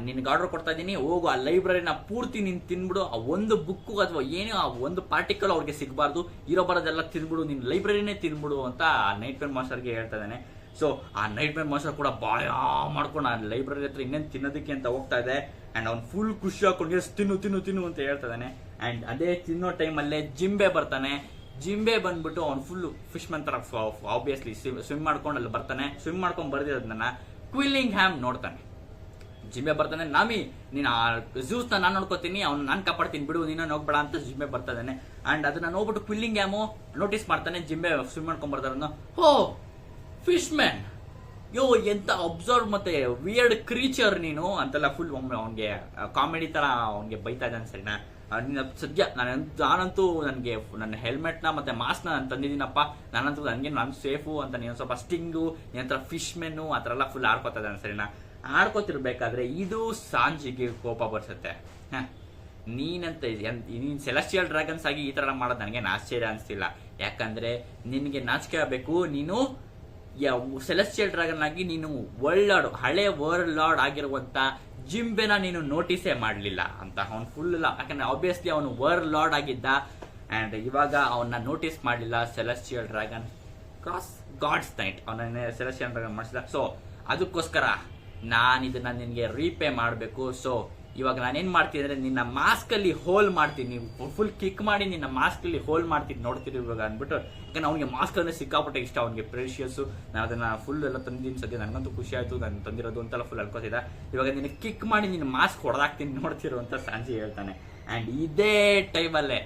ನಿನ್ಗೆ ಆರ್ಡರ್ ಕೊಡ್ತಾ ಇದೀನಿ, ಹೋಗು ಆ ಲೈಬ್ರರಿನ ಪೂರ್ತಿ ನೀನ್ ತಿನ್ಬಿಡು. ಆ ಒಂದು ಬುಕ್ ಅಥವಾ ಏನೋ ಆ ಒಂದು ಪಾರ್ಟಿಕಲ್ ಅವ್ರಿಗೆ ಸಿಗಬಾರ್ದು, ಇರೋ ಬರೋದೆಲ್ಲ ತಿನ್ಬಿಡು, ನಿನ್ ಲೈಬ್ರರಿನೇ ತಿನ್ಬಿಡು ಅಂತ ನೈಟ್ ಮೇರ್ ಮಾಸ್ಟರ್ಗೆ ಹೇಳ್ತಾ ಇದ್ದಾನೆ. ಸೊ ಆ ನೈಟ್ ಮೇರ್ ಮಾಸ್ಟರ್ ಕೂಡ ಬಾಯ ಮಾಡ್ಕೊಂಡು ಆ ಲೈಬ್ರರಿ ಹತ್ರ ಇನ್ನೇನು ತಿನ್ನೋದಕ್ಕೆ ಅಂತ ಹೋಗ್ತಾ ಇದೆ. ಅಂಡ್ ಅವ್ನು ಫುಲ್ ಖುಷಿ ಹಾಕೊಂಡು ಎಸ್ ತಿನ್ನು ಅಂತ ಹೇಳ್ತಾ ಇದ್ದಾನೆ. ಅಂಡ್ ಅದೇ ತಿನ್ನೋ ಟೈಮಲ್ಲೇ ಜಿಂಬೆ ಬರ್ತಾನೆ. ಜಿಂಬೆ ಬಂದ್ಬಿಟ್ಟು ಅವ್ನು ಫುಲ್ ಫಿಶ್ ಮನ್ ತರ ಆಬ್ವಿಯಸ್ಲಿ ಸ್ವಿಮ್ ಮಾಡ್ಕೊಂಡು ಅಲ್ಲಿ ಬರ್ತಾನೆ. ಸ್ವಿಮ್ ಮಾಡ್ಕೊಂಡು ಬರ್ದಿರೋದನ್ನ ಕ್ವಿಲ್ಲಿಂಗ್ಹ್ಯಾಮ್ ನೋಡ್ತಾನೆ. ಜಿಂಬೆ ಬರ್ತಾನೆ, ನಾಮಿ ನೀನ್ ಆ ಝೂಸ್ ನಾನು ನೋಡ್ಕೋತೀನಿ, ಅವ್ನು ನಾನು ಕಾಪಾಡ್ತೀನಿ ಬಿಡು, ನೀನು ಹೋಗ್ಬೇಡ ಅಂತ ಜಿಂಬೆ ಬರ್ತಾ ಇದ್ದಾನೆ. ಅಂಡ್ ಅದನ್ನ ನೋಡ್ಬಿಟ್ಟು ಕ್ವಿಲ್ಲಿಂಗ್ಹ್ಯಾಮು ನೋಟಿಸ್ ಮಾಡ್ತಾನೆ, ಜಿಂಬೆ ಸ್ವಿಮ್ ಮಾಡ್ಕೊಂಡ್ ಬರ್ತಾರ. ಹೋ ಫಿಶ್ ಮ್ಯಾನ್, ಯೋ ಎಂತ ಅಬ್ಸರ್ವ್ ಮತ್ತೆ ವಿಯರ್ಡ್ ಕ್ರೀಚರ್ ನೀನು ಅಂತೆಲ್ಲ ಫುಲ್ ಅವ್ನಿಗೆ ಕಾಮಿಡಿ ತರ ಅವ್ನಿಗೆ ಬೈತಾ ಇದ್ದಾನೆ. ಸರಿನಾ, ಸದ್ಯ ನಾನಂತೂ ನನಗೆ ನನ್ನ ಹೆಲ್ಮೆಟ್ ನ ಮತ್ತೆ ಮಾಸ್ಕ್ ನ ನಾನು ತಂದಿದ್ದೀನಪ್ಪ, ನಾನು ಸೇಫು ಅಂತ. ನೀನು ಸ್ವಲ್ಪ ಸ್ಟಿಂಗು, ಏನಂತರ ಫಿಶ್ ಮೆನ್ನು ಆ ಥರ ಎಲ್ಲ ಫುಲ್ ಆಡ್ಕೋತಾ ಇದ್ದಾನೆ. ಸರಿನಾ, ಆಡ್ಕೋತಿರ್ಬೇಕಾದ್ರೆ ಇದು ಸಾಂಜಿಗೆ ಕೋಪ ಬರ್ಸುತ್ತೆ. ನೀನ್ ಸೆಲೆಸ್ಟಿಯಲ್ ಡ್ರ್ಯಾಗನ್ಸ್ ಆಗಿ ಈ ತರ ಮಾಡೋದು ನನಗೆ ಆಶ್ಚರ್ಯ ಅನ್ಸ್ತಿಲ್ಲ. ಯಾಕಂದ್ರೆ ನಿನ್ಗೆ ನಾಚಿಕೆ ಆಗಬೇಕು. ನೀನು ಸೆಲೆಸ್ಟಿಯಲ್ ಡ್ರ್ಯಾಗನ್ ಆಗಿ ನೀನು ಹಳೆ ವರ್ಲ್ಡ್ ಲಾರ್ಡ್ ಆಗಿರುವಂತ ಜಿಂಬೆನ ನೀನು ನೋಟಿಸೇ ಮಾಡ್ಲಿಲ್ಲ ಅಂತ. ಅವ್ನು ಫುಲ್ ಯಾಕಂದ್ರೆ ಆಬ್ವಿಯಸ್ಲಿ ಅವನು ವರ್ಲ್ಡ್ ಲಾರ್ಡ್ ಆಗಿದ್ದ ಅಂಡ್ ಇವಾಗ ಅವನ್ನ ನೋಟಿಸ್ ಮಾಡ್ಲಿಲ್ಲ. Celestial dragon cross gods knight ಅವನ ಸೆಲೆಸ್ಟಿಯಲ್ ಡ್ರ್ಯಾಗನ್ ಮಾಡಿಸಿದ. ಸೊ ಅದಕ್ಕೋಸ್ಕರ ನಾನು ಇದನ್ನ ನಿನ್ಗೆ ರೀಪೇ ಮಾಡಬೇಕು. ಸೊ ಇವಾಗ ನಾನೇನ್ ಮಾಡ್ತೀನಿ ಅಂದ್ರೆ ನಿನ್ನ ಮಾಸ್ಕ್ ಅಲ್ಲಿ ಹೋಲ್ ಮಾಡ್ತೀನಿ, ಫುಲ್ ಕಿಕ್ ಮಾಡಿ ನಿನ್ನ ಮಾಸ್ಕ್ ಅಲ್ಲಿ ಹೋಲ್ ಮಾಡ್ತೀನಿ, ನೋಡ್ತೀರಿ ಇವಾಗ ಅಂದ್ಬಿಟ್ಟು. ಯಾಕಂದ್ರೆ ಅವ್ನಿಗೆ ಮಾಸ್ಕ್ ಅಂದ್ರೆ ಸಿಕ್ಕಾಪಟ್ಟೆ ಇಷ್ಟ, ಅವ್ನಿಗೆ ಪ್ರೇಷಿಯಸ್. ನಾನು ಅದನ್ನ ಫುಲ್ ಎಲ್ಲ ತಂದಿದ್ದೀನಿ ಸದ್ಯ, ನನಗಂತೂ ಖುಷಿ ಆಯ್ತು ನಾನು ತಂದಿರೋದು ಅಂತೆಲ್ಲ ಫುಲ್ ಅನ್ಕೋತಿದ್ದ. ಇವಾಗ ನಿನ್ನ ಕಿಕ್ ಮಾಡಿ ನಿನ್ನ ಮಾಸ್ಕ್ ಹೊಡೆದಾಕ್ತೀನಿ ನೋಡ್ತಿರು ಅಂತ ಸಾಂಜಿ ಹೇಳ್ತಾನೆ. ಅಂಡ್ ಇದೇ ಟೈಮಲ್ಲೇ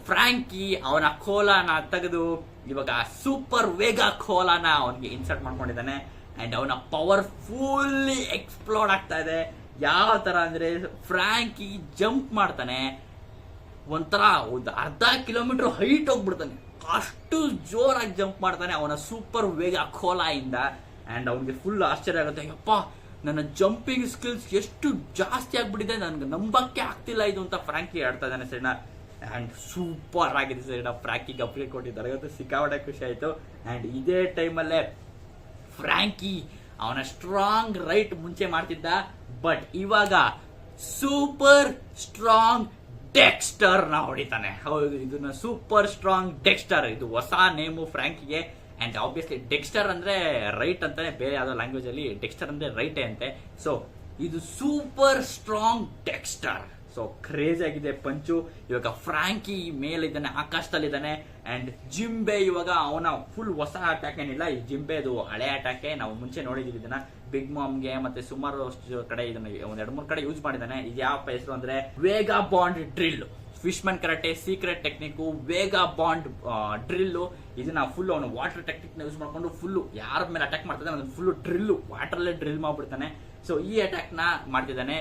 ಫ್ರಾಂಕಿ ಅವನ ಕೋಲಾನ ತೆಗೆದು ಇವಾಗ ಸೂಪರ್ ವೇಗ ಕೋಲಾನ ಅವನಿಗೆ ಇನ್ಸರ್ಟ್ ಮಾಡ್ಕೊಂಡಿದ್ದಾನೆ. ಅಂಡ್ ಅವನ ಪವರ್ ಫುಲ್ಲಿ ಎಕ್ಸ್ಪ್ಲೋಡ್ ಆಗ್ತಾ ಇದೆ. ಯಾವ ತರ ಅಂದ್ರೆ ಫ್ರಾಂಕಿ ಜಂಪ್ ಮಾಡ್ತಾನೆ, ಒಂಥರ ಒಂದು ಅರ್ಧ ಕಿಲೋಮೀಟರ್ ಹೈಟ್ ಹೋಗ್ಬಿಡ್ತಾನೆ, ಅಷ್ಟು ಜೋರಾಗಿ ಜಂಪ್ ಮಾಡ್ತಾನೆ ಅವನ ಸೂಪರ್ ವೇಗ ಕೋಲಾ ಇಂದ. ಅಂಡ್ ಅವನಿಗೆ ಫುಲ್ ಆಶ್ಚರ್ಯ ಆಗುತ್ತೆ, ಯಪ್ಪ ನನ್ನ ಜಂಪಿಂಗ್ ಸ್ಕಿಲ್ಸ್ ಎಷ್ಟು ಜಾಸ್ತಿ ಆಗ್ಬಿಟ್ಟಿದೆ, ನನ್ಗೆ ನಂಬಕ್ಕೆ ಆಗ್ತಿಲ್ಲ ಇದು ಅಂತ ಫ್ರಾಂಕಿ ಆಡ್ತಾ ಇದ್ದಾನೆ ಸೈಡ್ನ. ಅಂಡ್ ಸೂಪರ್ ಆಗಿದೆ ಸೈಡ್ ಫ್ರಾಂಕಿಗೆ ಅಪ್ಗ್ರೇಡ್ ಕೊಟ್ಟಿದ್ದಾರೆ, ಇವತ್ತು ಸಿಕ್ಕಾಪಟ್ಟೆ ಖುಷಿ ಆಯ್ತು. ಅಂಡ್ ಇದೇ ಟೈಮಲ್ಲೇ ಫ್ರಾಂಕಿ ಅವನ ಸ್ಟ್ರಾಂಗ್ ರೈಟ್ ಮುಂಚೆ ಮಾಡ್ತಿದ್ದ, ಬಟ್ ಇವಾಗ ಸೂಪರ್ ಸ್ಟ್ರಾಂಗ್ ಡೆಕ್ಸ್ಟರ್ ನ ಹೊಡಿತಾನೆ. ಹೌದು, ಇದನ್ನ ಸೂಪರ್ ಸ್ಟ್ರಾಂಗ್ ಡೆಕ್ಸ್ಟರ್, ಇದು ಹೊಸ ನೇಮು ಫ್ರಾಂಕಿಗೆ. ಅಂಡ್ ಆಬ್ವಿಯಸ್ಲಿ ಡೆಕ್ಸ್ಟರ್ ಅಂದ್ರೆ ರೈಟ್ ಅಂತಾನೆ, ಬೇರೆ ಯಾವ್ದೋ ಲ್ಯಾಂಗ್ವೇಜ್ ಅಲ್ಲಿ ಡೆಕ್ಸ್ಟರ್ ಅಂದ್ರೆ ರೈಟೇ ಅಂತೆ. ಸೊ ಇದು super strong Dexter. So craze ಆಗಿದೆ ಪಂಚು. ಇವಾಗ ಫ್ರಾಂಕಿ ಮೇಲಿದ್ದಾನೆ, ಆಕಾಶದಲ್ಲಿದ್ದಾನೆ. ಅಂಡ್ ಜಿಂಬೆ ಇವಾಗ ಅವನ ಫುಲ್ ಹೊಸ ಅಟ್ಯಾಕ್ ಏನಿಲ್ಲ, ಈ ಜಿಂಬೆದು ಹಳೆ ಅಟ್ಯಾಕೆ ನಾವು ಮುಂಚೆ ನೋಡಿದೀವಿ. ಇದನ್ನ ಬಿಗ್ ಮಾಮ್ಗೆ ಮತ್ತೆ ಸುಮಾರು ಕಡೆ ಇದನ್ನ ಒಂದ್ 2-3 ಕಡೆ ಯೂಸ್ ಮಾಡಿದ್ದಾನೆ. ಇದು ಯಾವ ಹೆಸರು ಅಂದ್ರೆ Vega bond drill, fishman karate secret technique Vega bond drill. ಇದನ್ನ ಫುಲ್ ಅವನು ವಾಟರ್ ಟೆಕ್ನಿಕ್ ಯೂಸ್ ಮಾಡ್ಕೊಂಡು ಫುಲ್ ಯಾರ ಮೇಲೆ ಅಟ್ಯಾಕ್ ಮಾಡ್ತಾನೆ ಅದನ್ನ ಫುಲ್ ಡ್ರಿಲ್, ವಾಟರ್ ಅಲ್ಲೇ ಡ್ರಿಲ್ ಮಾಡ್ಬಿಡ್ತಾನೆ. ಸೊ ಈ ಅಟ್ಯಾಕ್ ನ ಮಾಡ್ತಿದ್ದಾನೆ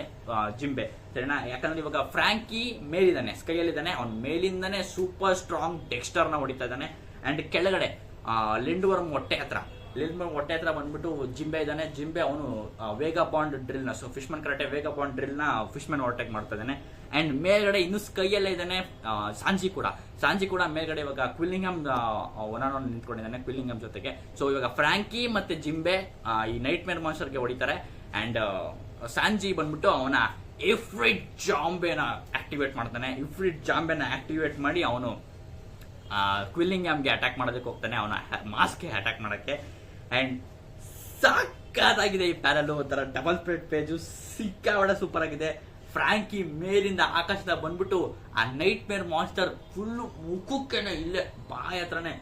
ಜಿಂಬೆ, ಸರಿನಾ? ಯಾಕಂದ್ರೆ ಇವಾಗ ಫ್ರಾಂಕಿ ಮೇಲಿದ್ದಾನೆ, ಸ್ಕೈಯಲ್ಲಿದ್ದಾನೆ, ಅವ್ನ ಮೇಲಿಂದಾನೆ ಸೂಪರ್ ಸ್ಟ್ರಾಂಗ್ ಡೆಕ್ಸ್ಟರ್ ನ ಹೊಡಿತಾ ಇದ್ದಾನೆ. ಅಂಡ್ ಕೆಳಗಡೆ ಲಿಂಡ್ವರ್ಮ್ ಹೊಟ್ಟೆ ಹತ್ರ ಬಂದ್ಬಿಟ್ಟು ಜಿಂಬೆ ಇದ್ದಾನೆ. ಜಿಂಬೆ ಅವನು ವೇಗಾ ಬಾಂಡ್ ಡ್ರಿಲ್ ನ, so fishman karate Vega bond drill ನ ಫಿಶ್ಮನ್ ಓವರ್ಟೇಕ್ ಮಾಡ್ತಾ ಇದ್ದಾನೆ. ಅಂಡ್ ಮೇಲ್ಗಡೆ ಇನ್ನು ಸ್ಕೈಯಲ್ಲೇ ಇದ್ದಾನೆ ಸಾಂಜಿ ಕೂಡ ಮೇಲ್ಗಡೆ ಇವಾಗ ಕ್ವಿಲ್ಲಿಂಗಮ್ ಒನ್ ನಿಂತ್ಕೊಂಡಿದ್ದಾನೆ ಕ್ವಿಲ್ಲಿಂಗಮ್ ಜೊತೆಗೆ. ಸೊ ಇವಾಗ ಫ್ರಾಂಕಿ ಮತ್ತೆ ಜಿಂಬೆ ಈ ನೈಟ್ ಮೇರ್ ಮಾನ್ಸ್ಟರ್ಗೆ ಹೊಡಿತಾರೆ. ಅಂಡ್ ಸಾಂಜಿ ಬಂದ್ಬಿಟ್ಟು ಅವನ ಇಫ್ರಿಟ್ ಜಾಂಬೆನ ಆಕ್ಟಿವೇಟ್ ಮಾಡ್ತಾನೆ. ಇಫ್ರಿಟ್ ಜಾಂಬೆನ ಆಕ್ಟಿವೇಟ್ ಮಾಡಿ ಅವನು ಕ್ವಿಲ್ಲಿಂಗಮ್ಗೆ ಅಟ್ಯಾಕ್ ಮಾಡೋದಕ್ಕೆ ಹೋಗ್ತಾನೆ, ಅವನ ಮಾಸ್ಕ್ಗೆ ಅಟ್ಯಾಕ್ ಮಾಡಕ್ಕೆ. ಅಂಡ್ ಸಾಕಾಗಿದೆ ಈ ಪ್ಯಾರಲ್, ಒಂಥರ ಡಬಲ್ ಸ್ಪ್ರೆಡ್ ಪೇಜು, ಸಿಕ್ಕಾವಡೆ ಸೂಪರ್ ಆಗಿದೆ. ಫ್ರಾಂಕಿ ಮೇಲಿಂದ ಆಕಾಶದ ಬಂದ್ಬಿಟ್ಟು ಆ ನೈಟ್ ಮೇರ್ ಮಾನ್ಸ್ಟರ್ ಫುಲ್ ಮುಖಕ್ಕೇನೆ ಇಲ್ಲೇ ಬಾಯ ಹತ್ರನೇ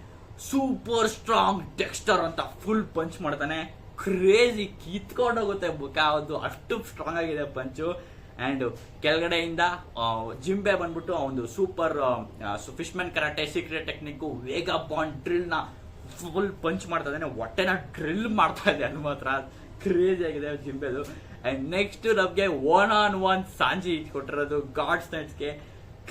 ಸೂಪರ್ ಸ್ಟ್ರಾಂಗ್ ಡೆಕ್ಸ್ಟರ್ ಅಂತ ಫುಲ್ ಪಂಚ್ ಮಾಡ್ತಾನೆ. ಕ್ರೇಜಿ ಕಿತ್ಕೊಂಡೋಗುತ್ತೆ ಮುಖ, ಅದು ಅಷ್ಟು ಸ್ಟ್ರಾಂಗ್ ಆಗಿದೆ ಪಂಚು. ಅಂಡ್ ಕೆಳಗಡೆಯಿಂದ ಜಿಂಬೆ ಬಂದ್ಬಿಟ್ಟು ಅವನು super fishman karate secret technique Vega bond drill ನ ಫುಲ್ ಪಂಚ್ ಮಾಡ್ತಾ ಇದ್ದಾನೆ, ಹೊಟ್ಟೆನ ಡ್ರಿಲ್ ಮಾಡ್ತಾ ಇದೆ. ಅದು ಮಾತ್ರ ಕ್ರೇಜಿ ಆಗಿದೆ ಜಿಂಬೆದು. ಅಂಡ್ ನೆಕ್ಸ್ಟ್ ನಮ್ಗೆ 1-on-1 ಸಾಂಜಿ ಕೊಟ್ಟಿರೋದು ಗಾಡ್ಸ್ ನೈಟ್ಸ್ಗೆ.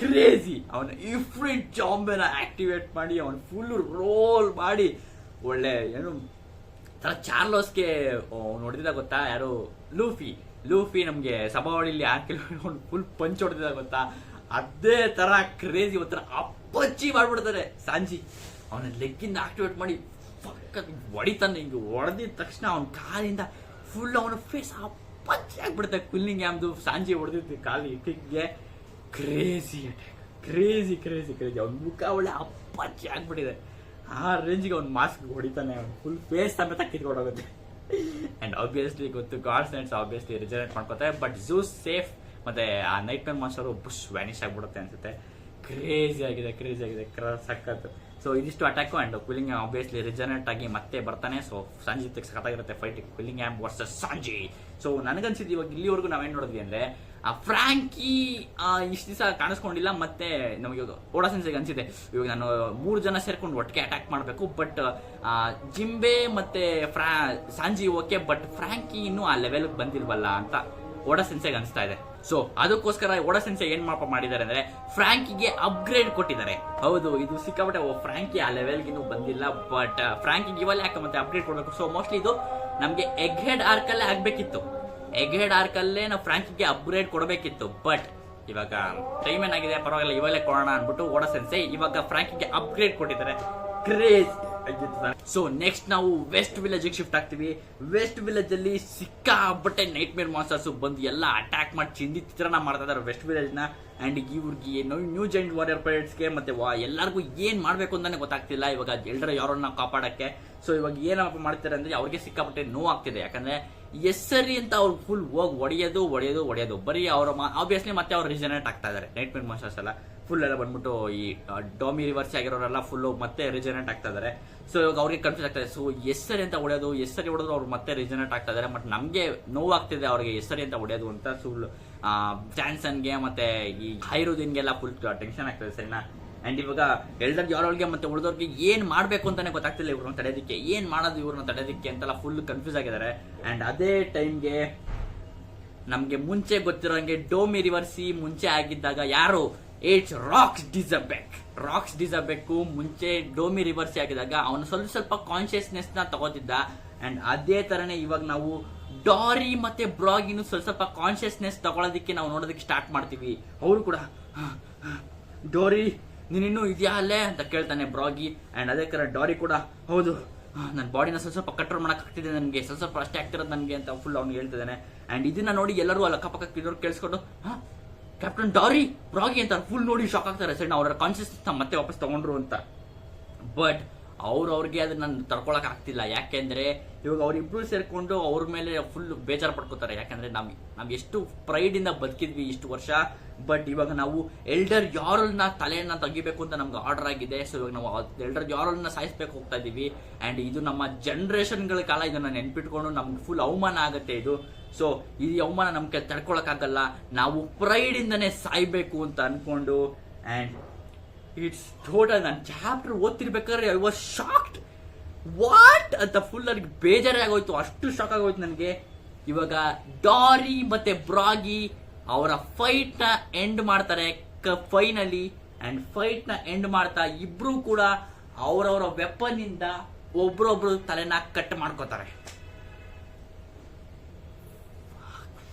ಕ್ರೇಜಿ, ಅವನ ಇಫ್ರಿಟ್ ಜಾಂಬೆನ ಆಕ್ಟಿವೇಟ್ ಮಾಡಿ ಅವನು ಫುಲ್ ರೋಲ್ ಮಾಡಿ ಒಳ್ಳೆ ಏನು ಚಾರ್ಲೋಸ್ಗೆ ನೋಡಿದ ಗೊತ್ತಾ, ಯಾರು ಲೂಫಿ ನಮ್ಗೆ ಸಭಾವಳಿಲಿ ಫುಲ್ ಪಂಚ್ ಹೊಡೆದಿದ ಗೊತ್ತಾ, ಅದೇ ತರ ಕ್ರೇಜಿ ಒಂಥರ ಅಪ್ಪಚ್ಚಿ ಮಾಡ್ಬಿಡ್ತಾರೆ ಸಾಂಜಿ. ಅವನ ಲೆಗ್ಗಿಂದ ಆಕ್ಟಿವೇಟ್ ಮಾಡಿ ಹೊಡಿತಾನೆ. ಹಿಂಗೆ ಹೊಡೆದಿದ ತಕ್ಷಣ ಅವನ ಕಾಲಿಂದ ಫುಲ್ ಅವನ ಫೇಸ್ ಅಪ್ಪಚ್ಚಿ ಆಗ್ಬಿಡುತ್ತೆ. ಕ್ವಿಲ್ಲಿಂಗ್ ಆಮ್ದು ಸಾಂಜಿ ಹೊಡೆದಿದ್ದು ಕಾಲಿ ಕಿಕ್ಗೆ. ಕ್ರೇಜಿ ಅವನ ಮುಖ ಒಳ್ಳೆ ಅಪ್ಪಚ್ಚಿ ಆಗ್ಬಿಟ್ಟಿದೆ. ಆ ರೇಂಜ್ಗೆ ಅವ್ನು ಮಾಸ್ಕ್ ಹೊಡಿತಾನೆ, ಅವ್ನು ಫುಲ್ ಫೇಸ್ ಸಮೇತ ಕಿತ್ಕೊಂಡೋಗುತ್ತೆ. ಅಂಡ್ ಆಬ್ವಿಯಸ್ಲಿ ಗೊತ್ತು ಗಾಡ್ಸ್ ನೈಟ್ಸ್ ಆಬ್ವಿಯಸ್ಲಿ ರಿಜನರೇಟ್ ಮಾಡ್ಕೋತಾರೆ, ಬಟ್ ಝೂಸ್ ಸೇಫ್ ಮತ್ತೆ ಆ ನೈಟ್ ಮೇರ್ ಮಾನ್ಸ್ಟರ್ ಬುಷ್ ವ್ಯಾನಿಶ್ ಆಗ್ಬಿಡುತ್ತೆ ಅನ್ಸುತ್ತೆ. ಕ್ರೇಜಿ ಆಗಿದೆ ಸಕ್ಕತ್ತು. ಸೊ ಇದಿಷ್ಟು attack. And Quilling obviously regenerate ಆಗಿ ಮತ್ತೆ ಬರ್ತಾನೆ. ಸೊ ಸಾಂಜಿ ಜೊತೆಗೆ ಸಖತ್ತಾಗಿರುತ್ತೆ fight, Quilling um versus Sanji. So ನನಗನ್ಸಿದ್ದು ಇವಾಗ ಇಲ್ಲಿವರೆಗೂ ನಾವೇನ್ ನೋಡಿದ್ವಿ ಅಂದ್ರೆ ಆ ಫ್ರಾಂಕಿ ಇಷ್ಟು ದಿವಸ ಕಾಣಿಸ್ಕೊಂಡಿಲ್ಲ, ಮತ್ತೆ ನಮಗೆ ಓಡಾ ಸೆನ್ಸಿಗೆ ಅನ್ಸಿದೆ ಇವಾಗ ನಾನು 3 ಜನ ಸೇರ್ಕೊಂಡು ಒಟ್ಟಿಗೆ ಅಟ್ಯಾಕ್ ಮಾಡಬೇಕು. ಬಟ್ ಜಿಂಬೆ ಮತ್ತೆ ಸಾಂಜಿ ಓಕೆ, ಬಟ್ ಫ್ರಾಂಕಿ ಇನ್ನೂ ಆ ಲೆವೆಲ್ ಬಂದಿಲ್ವಲ್ಲ ಅಂತ ಓಡಾ ಸೆನ್ಸಿಗೆ ಅನಿಸ್ತಾ ಇದೆ. ಸೊ ಅದಕ್ಕೋಸ್ಕರ ಓಡಾ ಸೆನ್ಸೆ ಏನ್ ಮಾಡಿದ್ದಾರೆ ಅಂದ್ರೆ ಫ್ರಾಂಕಿಗೆ ಅಪ್ಗ್ರೇಡ್ ಕೊಟ್ಟಿದ್ದಾರೆ. ಹೌದು, ಇದು ಸಿಕ್ಕಾಪಟ್ಟೆ ಫ್ರಾಂಕಿ ಆ ಲೆವೆಲ್ಗೆ ಇನ್ನೂ ಬಂದಿಲ್ಲ, ಬಟ್ ಫ್ರಾಂಕಿಗೆ ಇವಾಗ ಯಾಕೆ ಮತ್ತೆ ಅಪ್ಗ್ರೇಡ್ ಕೊಡಬೇಕು. ಸೊ ಮೋಸ್ಟ್ಲಿ ಇದು ನಮ್ಗೆ ಎಗ್ ಹೆಡ್ ಆರ್ಕಲ್ಲೇ ಆಗ್ಬೇಕಿತ್ತು. ಎಗ್ ಹೆಡ್ ಆರ್ಕಲ್ಲೇ ನಾವು ಫ್ರಾಂಕಿಗೆ ಅಪ್ಗ್ರೇಡ್ ಕೊಡಬೇಕಿತ್ತು. ಬಟ್ ಇವಾಗ ಟೈಮ್ ಏನಾಗಿದೆ, ಪರವಾಗಿಲ್ಲ ಇವಾಗಲೇ ಕೊಡೋಣ ಅನ್ಬಿಟ್ಟು ಓಡೋ ಸೆನ್ಸೆ ಇವಾಗ ಫ್ರಾಂಕಿಗೆ ಅಪ್ಗ್ರೇಡ್ ಕೊಟ್ಟಿದ್ದಾರೆ. ಕ್ರೇಜ್. ಸೊ ನೆಕ್ಸ್ಟ್ ನಾವು ವೆಸ್ಟ್ ವಿಲೇಜ್ ಶಿಫ್ಟ್ ಆಗ್ತೀವಿ. ವೆಸ್ಟ್ ವಿಲೇಜ್ ಅಲ್ಲಿ ಸಿಕ್ಕಾಬಟ್ಟೆ ನೈಟ್ ಮೇರ್ ಮಾನ್ಸ್ಟರ್ಸ್ ಬಂದು ಎಲ್ಲ ಅಟ್ಯಾಕ್ ಮಾಡಿ ಚಿಂದಿ ಚಿತ್ರಣ ಮಾಡ್ತಾ ಇದಾರೆ ವೆಸ್ಟ್ ವಿಲೇಜ್ ನ. ಅಂಡ್ ಇವ್ರಿಗೆ ನ್ಯೂ ಜೈಂಟ್ ವಾರಿಯರ್ ಪೈರೇಟ್ಸ್ಗೆ ಮತ್ತೆ ಎಲ್ಲರಿಗೂ ಏನ್ ಮಾಡ್ಬೇಕು ಅಂತಾನೆ ಗೊತ್ತಾಗ್ತಿಲ್ಲ ಇವಾಗ ಎಲ್ಡರ್ ಯಾರನ್ನ ಕಾಪಾಡಕ್ಕೆ. ಸೊ ಇವಾಗ ಏನಪ್ಪ ಮಾಡ್ತಾರೆ ಅಂದ್ರೆ ಅವ್ರಿಗೆ ಸಿಕ್ಕಾಪಟ್ಟೆ ನೋವು ಆಗ್ತಿದೆ. ಯಾಕಂದ್ರೆ ಎಸ್ಸರಿ ಅಂತ ಅವ್ರು ಫುಲ್ ಹೋಗಿ ಹೊಡೆಯೋದು ಬರೀ ಅವ್ರ ಆಬ್ವಿಯಸ್ಲಿ ಮತ್ತೆ ಅವ್ರು ರಿಜನರೇಟ್ ಆಗ್ತಾ ಇದಾರೆ. ನೈಟ್ ಮೇರ್ ಮಾನ್ಸ್ಟರ್ಸ್ ಎಲ್ಲ ಫುಲ್ ಎಲ್ಲ ಬಂದ್ಬಿಟ್ಟು ಈ ಡಾಮಿ ರಿವರ್ಸ್ ಆಗಿರೋರೆಲ್ಲ ಫುಲ್ ಮತ್ತೆ ರಿಜನರೇಟ್ ಆಗ್ತಾ ಇದಾರೆ. ಸೊ ಇವಾಗ ಅವ್ರಿಗೆ ಕನ್ಫ್ಯೂಸ್ ಆಗ್ತದೆ. ಸೊ ಎಸ್ಸರಿ ಅಂತ ಹೊಡೆದ್ರು ಅವ್ರು ಮತ್ತೆ ರಿಜನರೇಟ್ ಆಗ್ತಾ ಇದಾರೆ. ಬಟ್ ನಮ್ಗೆ ನೋವಾಗ್ತಿದೆ ಅವ್ರಿಗೆ ಎಸ್ಸರಿ ಅಂತ ಹೊಡೆಯೋದು ಅಂತ. ಫುಲ್ ಜಾನ್ಸನ್ಗೆ ಮತ್ತೆ ಈ ಹೈರುದ್ದೀನ್ಗೆಲ್ಲ ಫುಲ್ ಟೆನ್ಷನ್ ಆಗ್ತದೆ ಸರಿನಾ. ಅಂಡ್ ಇವಾಗ ಎಲ್ಡರ್ ಯಾರೊಳಗೆ ಮತ್ತೆ ಉಳಿದವ್ರಿಗೆ ಏನ್ ಮಾಡ್ಬೇಕು ಅಂತಾನೆ ಗೊತ್ತಾಗ್ತಿಲ್ಲ ಇವ್ರನ್ನ ತಡೆಯೋದಕ್ಕೆ, ಏನ್ ಮಾಡೋದು ಇವ್ರನ್ನ ತಡೆಯೋದಕ್ಕೆ ಅಂತೆಲ್ಲ ಫುಲ್ ಕನ್ಫ್ಯೂಸ್ ಆಗಿದ್ದಾರೆ. ಅಂಡ್ ಅದೇ ಟೈಮ್ಗೆ ನಮ್ಗೆ ಮುಂಚೆ ಗೊತ್ತಿರೋಂಗೆ ಡೋಮಿ ರಿವರ್ಸಿ ಮುಂಚೆ ಆಗಿದ್ದಾಗ ಯಾರು ರಾಕ್ಸ್ ಡಿಸರ್ಬೆಕ್ ಮುಂಚೆ ಡೋಮಿ ರಿವರ್ಸಿ ಆಗಿದಾಗ ಅವನು ಸ್ವಲ್ಪ ಕಾನ್ಶಿಯಸ್ನೆಸ್ ನ ತಗೋತಿದ್ದ. ಅಂಡ್ ಅದೇ ತರನೇ ಇವಾಗ ನಾವು ಡಾರಿ ಮತ್ತೆ ಬ್ರಾಗಿನು ಸ್ವಲ್ಪ ಕಾನ್ಶಿಯಸ್ನೆಸ್ ತಗೊಳ್ಳೋದಕ್ಕೆ ನಾವು ನೋಡೋದಕ್ಕೆ ಸ್ಟಾರ್ಟ್ ಮಾಡ್ತೀವಿ. ಅವರು ಕೂಡ ಡೋರಿ ನೀನಿನ್ನೂ ಇದೆಯಾ ಅಲ್ಲೇ ಅಂತ ಕೇಳ್ತಾನೆ ಬ್ರಾಗಿ. ಅಂಡ್ ಅದೇ ತರ ಡಾರಿ ಕೂಡ ಹೌದು ನನ್ನ ಬಾಡಿನ ಸ್ವಲ್ಪ ಕಂಟ್ರೋಲ್ ಮಾಡಕ್ ಆಗ್ತಿದೆ, ನನಗೆ ಸ್ವಲ್ಪ ಅಷ್ಟೇ ಆಗ್ತಿರೋದು ನನಗೆ ಅಂತ ಫುಲ್ ಅವ್ನು ಹೇಳ್ತಿದ್ದಾನೆ. ಅಂಡ್ ಇದನ್ನ ನೋಡಿ ಎಲ್ಲರೂ ಅಲ್ಲಿ ಅಕ್ಕಪಕ್ಕ ಇರೋರು ಕೇಳಿಸ್ಕೊಂಡು ಕ್ಯಾಪ್ಟನ್ ಡಾರಿ ಬ್ರಾಗಿ ಅಂತ ಫುಲ್ ನೋಡಿ ಶಾಕ್ ಆಗ್ತಾರೆ. ಸರಿ ಅವ್ರ ಕಾನ್ಶಿಯಸ್ನೆಸ್ ಮತ್ತೆ ವಾಪಸ್ ತಗೊಂಡ್ರು ಅಂತ. ಬಟ್ ಅವ್ರಿಗೆ ಅದನ್ನ ತಡ್ಕೊಳಕ್ ಆಗ್ತಿಲ್ಲ. ಯಾಕೆಂದ್ರೆ ಇವಾಗ ಅವ್ರಿಬ್ರು ಸೇರ್ಕೊಂಡು ಅವ್ರ ಮೇಲೆ ಫುಲ್ ಬೇಜಾರು ಪಡ್ಕೋತಾರೆ. ಯಾಕಂದ್ರೆ ನಾವ್ ಎಷ್ಟು ಪ್ರೈಡ್ ಇಂದ ಬದುಕಿದ್ವಿ ಇಷ್ಟು ವರ್ಷ. ಬಟ್ ಇವಾಗ ನಾವು ಎಲ್ಡರ್ ಯಾರಲ್ನ ತಲೆಯನ್ನ ತೆಗಿಬೇಕು ಅಂತ ನಮ್ಗೆ ಆರ್ಡರ್ ಆಗಿದೆ. ಸೊ ಇವಾಗ ನಾವು ಎಲ್ಡರ್ ಯಾರಲ್ನ ಸಾಯಿಸ್ಬೇಕು ಹೋಗ್ತಾ ಇದೀವಿ. ಅಂಡ್ ಇದು ನಮ್ಮ ಜನರೇಷನ್ಗಳ ಕಾಲ ಇದನ್ನ ನೆನ್ಪಿಟ್ಕೊಂಡು ನಮ್ಗೆ ಫುಲ್ ಅವಮಾನ ಆಗತ್ತೆ ಇದು. ಸೊ ಈ ಅವಮಾನ ನಮ್ಗೆ ತಡ್ಕೊಳಕ್ ಆಗಲ್ಲ, ನಾವು ಪ್ರೈಡ್ ಇಂದನೇ ಸಾಯ್ಬೇಕು ಅಂತ ಅನ್ಕೊಂಡು. ಅಂಡ್ ಇಟ್ಸ್ ಟೋಟಲ್ ನಾನು ಚಾಪ್ಟರ್ ಓದ್ತಿರ್ಬೇಕಾದ್ರೆ ಐ ವಾಸ್ ಶಾಕ್ಡ್ ವಾಟ್ ಅಂತ ಫುಲ್ ನನಗೆ ಬೇಜಾರೇ ಆಗೋಯ್ತು. ಅಷ್ಟು ಶಾಕ್ ಆಗೋಯ್ತು ನನಗೆ. ಇವಾಗ ಡಾರಿ ಮತ್ತೆ ಬ್ರಾಗಿ ಅವರ ಫೈಟ್ ನ ಎಂಡ್ ಮಾಡ್ತಾರೆ ಫೈನಲಿ. ಅಂಡ್ ಫೈಟ್ ನ ಎಂಡ್ ಮಾಡ್ತಾ ಇಬ್ರು ಕೂಡ ಅವರವರ ವೆಪನ್ ಇಂದ ಒಬ್ರೊಬ್ರು ತಲೆನ ಕಟ್ ಮಾಡ್ಕೋತಾರೆ.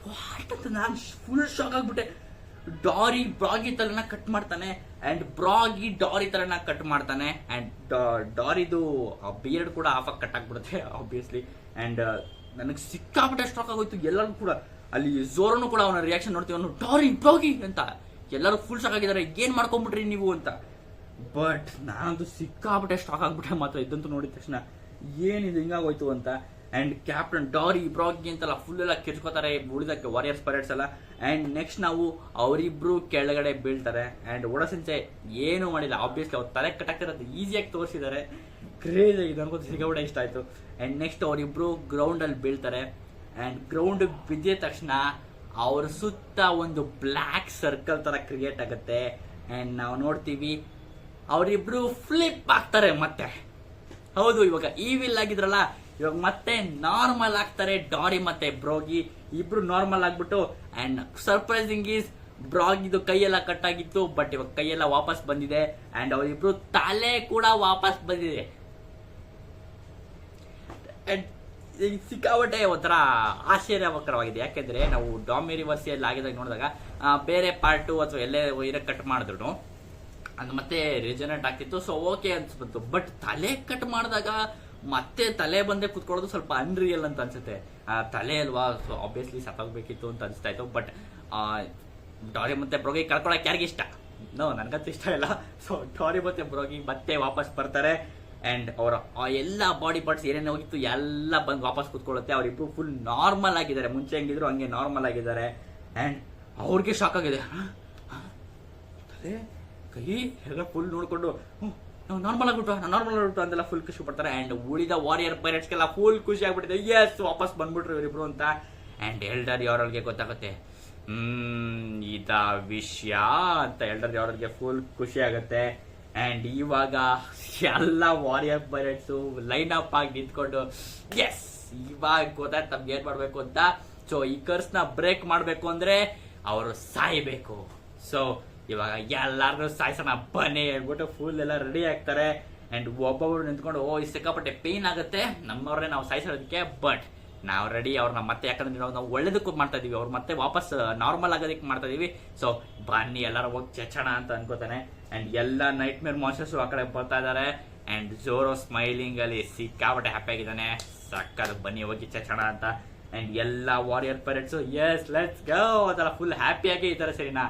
ವಾಟ್ ಅಂತ ನಾನು ಫುಲ್ ಶಾಕ್ ಆಗ್ಬಿಟ್ಟೆ. ಡಾರಿ ಬ್ರಾಗಿ ತಲೆನ ಕಟ್ ಮಾಡ್ತಾನೆ ಅಂಡ್ ಬ್ರಾಗಿ ಡಾರಿ ತಲೆನ ಕಟ್ ಮಾಡ್ತಾನೆ. ಅಂಡ್ ಡಾರಿದು ಬಿಯರ್ಡ್ ಕೂಡ ಆಫ್ ಆಗಿ ಕಟ್ ಆಗ್ಬಿಡುತ್ತೆ ಆಬ್ವಿಯಸ್ಲಿ. ಅಂಡ್ ನನಗೆ ಸಿಕ್ಕಾಪಟ್ಟೆ ಸ್ಟಾಕ್ ಆಗೋಯ್ತು. ಎಲ್ಲರೂ ಕೂಡ ಅಲ್ಲಿ ಝೋರನು ಕೂಡ ಅವನ ರಿಯಾಕ್ಷನ್ ನೋಡ್ತೀವಿ, ಅವನು ಡಾರಿ ಬ್ರಾಗಿ ಅಂತ ಎಲ್ಲರೂ ಫುಲ್ ಶಾಕ್ ಆಗಿದ್ದಾರೆ, ಏನ್ ಮಾಡ್ಕೊಂಡ್ಬಿಟ್ರಿ ನೀವು ಅಂತ. ಬಟ್ ನಾನಂತೂ ಸಿಕ್ಕಾಪಟ್ಟೆ ಸ್ಟಾಕ್ ಆಗ್ಬಿಟ್ಟೆ ಮಾತ್ರ ಇದಂತೂ ನೋಡಿದ ತಕ್ಷಣ ಏನಿದು ಹಿಂಗಾಗೋಯ್ತು ಅಂತ. ಅಂಡ್ ಕ್ಯಾಪ್ಟನ್ ಡಾರಿ ಬ್ರಾಗಿ ಅಂತೆಲ್ಲ ಫುಲ್ ಎಲ್ಲ ಕಿರ್ಚ್ಕೋತಾರೆ ಉಳಿದಕ್ಕೆ ವಾರಿಯರ್ಸ್ ಪೈರೇಟ್ಸ್ ಎಲ್ಲ. ಅಂಡ್ ನೆಕ್ಸ್ಟ್ ನಾವು ಅವರಿಬ್ರು ಕೆಳಗಡೆ ಬೀಳ್ತಾರೆ. ಅಂಡ್ ಒಡಸೆನ್ಸೆ ಏನು ಮಾಡಿಲ್ಲ, ಆಬ್ವಿಯಸ್ಲಿ ಅವ್ರ ತಲೆ ಕಟ್ಟಾಗ್ತಿರೋದು ಈಸಿಯಾಗಿ ತೋರಿಸಿದ್ದಾರೆ. ಕ್ರೇಜ್ ಆಗಿದೆ, ನನಗೂ ಸಿಕ್ಕಾಪಟ್ಟೆ ಇಷ್ಟ ಆಯ್ತು. ಅಂಡ್ ನೆಕ್ಸ್ಟ್ ಅವರಿಬ್ರು ಗ್ರೌಂಡ್ ಅಲ್ಲಿ ಬೀಳ್ತಾರೆ. ಅಂಡ್ ಗ್ರೌಂಡ್ ಬಿದ್ದ ತಕ್ಷಣ ಅವ್ರ ಸುತ್ತ ಒಂದು ಬ್ಲ್ಯಾಕ್ ಸರ್ಕಲ್ ತರ ಕ್ರಿಯೇಟ್ ಆಗುತ್ತೆ. ಅಂಡ್ ನಾವು ನೋಡ್ತೀವಿ ಅವರಿಬ್ರು ಫ್ಲಿಪ್ ಆಗ್ತಾರೆ ಮತ್ತೆ. ಹೌದು, ಇವಾಗ ಈವಿಲ್ ಆಗಿದ್ರಲ್ಲ ಇವಾಗ ಮತ್ತೆ ನಾರ್ಮಲ್ ಆಗ್ತಾರೆ. ಡಾರಿ ಮತ್ತೆ ಬ್ರಾಗಿ ಇಬ್ರು ನಾರ್ಮಲ್ ಆಗ್ಬಿಟ್ಟು. ಅಂಡ್ ಸರ್ಪ್ರೈಸಿಂಗ್ ಈಸ್ ಬ್ರಾಗಿದು ಕೈಯೆಲ್ಲ ಕಟ್ ಆಗಿತ್ತು, ಬಟ್ ಇವಾಗ ಕೈಯೆಲ್ಲ ವಾಪಸ್ ಬಂದಿದೆ. ಅಂಡ್ ಅವರಿಬ್ರು ತಲೆ ಕೂಡ ವಾಪಸ್ ಬಂದಿದೆ. ಅಂಡ್ ಸಿಕ್ಕಾಪಟ್ಟೆ ಒಂಥರ ಆಶ್ಚರ್ಯವಕರವಾಗಿದೆ. ಯಾಕೆಂದ್ರೆ ನಾವು ಡಾಮಿ ರಿವರ್ಸಿಯಲ್ಲಿ ಆಗಿದಾಗ ನೋಡಿದಾಗ ಬೇರೆ ಪಾರ್ಟು ಅಥವಾ ಎಲ್ಲೇ ವೈರ ಕಟ್ ಮಾಡಿದ್ರು ಅದು ಮತ್ತೆ ರಿಜನರೇಟ್ ಆಗ್ತಿತ್ತು. ಸೊ ಓಕೆ ಅನ್ಸ್ಬಂತು. ಬಟ್ ತಲೆ ಕಟ್ ಮಾಡಿದಾಗ ಮತ್ತೆ ತಲೆ ಬಂದೆ ಕುತ್ಕೊಳ್ಳೋದು ಸ್ವಲ್ಪ ಅನ್ರಿಯಲ್ ಅಂತ ಅನ್ಸುತ್ತೆ. ತಲೆ ಅಲ್ವಾ, ಸೊ ಆಬ್ವಿಯಸ್ಲಿ ಸತ್ತೋಗ್ಬೇಕಿತ್ತು ಅಂತ ಅನ್ಸ್ತಾ ಇತ್ತು. ಬಟ್ ಡಾರಿ ಮತ್ತೆ ಬ್ರೋಗಿ ಕಳ್ಕೊಳಕ್ ಯಾರಿಗೆ ಇಷ್ಟ? ನೋ, ನನ್ಗಂತೂ ಇಷ್ಟ ಇಲ್ಲ. ಸೊ ಡಾರಿ ಮತ್ತೆ ಬ್ರೋಗಿ ಮತ್ತೆ ವಾಪಸ್ ಬರ್ತಾರೆ. ಅಂಡ್ ಅವರ ಎಲ್ಲ ಬಾಡಿ ಪಾರ್ಟ್ಸ್ ಏನೇನು ಹೋಗಿತ್ತು ಎಲ್ಲ ಬಂದು ವಾಪಸ್ ಕುತ್ಕೊಳ್ಳುತ್ತೆ. ಅವರಿಬ್ರು ಫುಲ್ ನಾರ್ಮಲ್ ಆಗಿದ್ದಾರೆ, ಮುಂಚೆ ಹೆಂಗಿದ್ರು ಹಂಗೆ ನಾರ್ಮಲ್ ಆಗಿದ್ದಾರೆ. ಅಂಡ್ ಅವ್ರಿಗೆ ಶಾಕ್ ಆಗಿದೆ, ತಲೆ ಕೈ ಎಲ್ಲ ಫುಲ್ ನೋಡ್ಕೊಂಡು ನಾರ್ಮಲ್ ಆಗ್ಬಿಟ್ಟು ಅಂತೆಲ್ಲ ಫುಲ್ ಖುಷಿ ಪಡ್ತಾರೆ. ಅಂಡ್ ಉಳಿದ ವಾರಿಯರ್ ಪೈರೇಟ್ಸ್ಗೆಲ್ಲ ಫುಲ್ ಖುಷಿ ಆಗ್ಬಿಟ್ಟಿದೆ, ಎಸ್ ವಾಪಸ್ ಬಂದ್ಬಿಟ್ರು ಇವರಿಬ್ರು ಅಂತ. ಅಂಡ್ ಎಲ್ಡರ್ ಯಾರೊಳಗೆ ಗೊತ್ತಾಗುತ್ತೆ ಇದ ವಿಷಯ ಅಂತ. ಎಲ್ಡರ್ ಯಾರೊಳಗೆ ಫುಲ್ ಖುಷಿ ಆಗುತ್ತೆ. ಅಂಡ್ ಇವಾಗ ಎಲ್ಲ ವಾರಿಯರ್ ಪೈರೇಟ್ಸ್ ಲೈನ್ ಅಪ್ ಆಗಿ ನಿಂತ್ಕೊಂಡು ಎಸ್ ಇವಾಗ ಗೊತ್ತಾಯ್ತು ನಮ್ಗೆ ಏನ್ ಮಾಡ್ಬೇಕು ಅಂತ. ಸೊ ಈ ಕರ್ಸ್ ನ ಬ್ರೇಕ್ ಮಾಡ್ಬೇಕು ಅಂದ್ರೆ ಅವರು ಸಾಯ್ಬೇಕು. ಸೊ ಇವಾಗ ಎಲ್ಲಾರು ಸಾಯ್ಸೋಣ ಬನ್ನಿ ಹೇಳ್ಬಿಟ್ಟು ಫುಲ್ ಎಲ್ಲ ರೆಡಿ ಆಗ್ತಾರೆ. ಅಂಡ್ ಒಬ್ಬೊಬ್ರು ನಿಂತ್ಕೊಂಡು ಸಿಕ್ಕಾಪಟ್ಟೆ ಪೇನ್ ಆಗುತ್ತೆ ನಮ್ಮವ್ರನ್ನೇ ನಾವು ಸಾಯಿಸೋದಕ್ಕೆ, ಬಟ್ ನಾವು ರೆಡಿ ಅವ್ರನ್ನ ಮತ್ತೆ, ಯಾಕಂದ್ರೆ ನಾವು ಒಳ್ಳೇದಕ್ಕೂ ಮಾಡ್ತಾ ಇದೀವಿ, ಅವ್ರು ಮತ್ತೆ ವಾಪಸ್ ನಾರ್ಮಲ್ ಆಗೋದಕ್ಕೆ ಮಾಡ್ತಾ ಇದೀವಿ. ಸೊ ಬನ್ನಿ ಎಲ್ಲರೂ ಹೋಗಿ ಚೆಚ್ಚೋಣ ಅಂತ ಅನ್ಕೋತಾನೆ. ಅಂಡ್ ಎಲ್ಲ ನೈಟ್ ಮೇರ್ ಮಾನ್ಸ್ಟರ್ಸ್ ಆ ಕಡೆ ಬರ್ತಾ ಇದಾರೆ. ಅಂಡ್ ಜೋರೋ ಸ್ಮೈಲಿಂಗ್ ಅಲ್ಲಿ ಸಿಕ್ಕಾಪಟ್ಟೆ ಹ್ಯಾಪಿ ಆಗಿದ್ದಾನೆ. ಸಕ್ಕದು, ಬನ್ನಿ ಹೋಗಿ ಚೆಚ್ಚೋಣ ಅಂತ. ಅಂಡ್ ಎಲ್ಲ warrior pirates yes let's go ಅದರ ಫುಲ್ ಹ್ಯಾಪಿಯಾಗಿ ಇದ್ದಾರೆ, ಸರಿನಾ.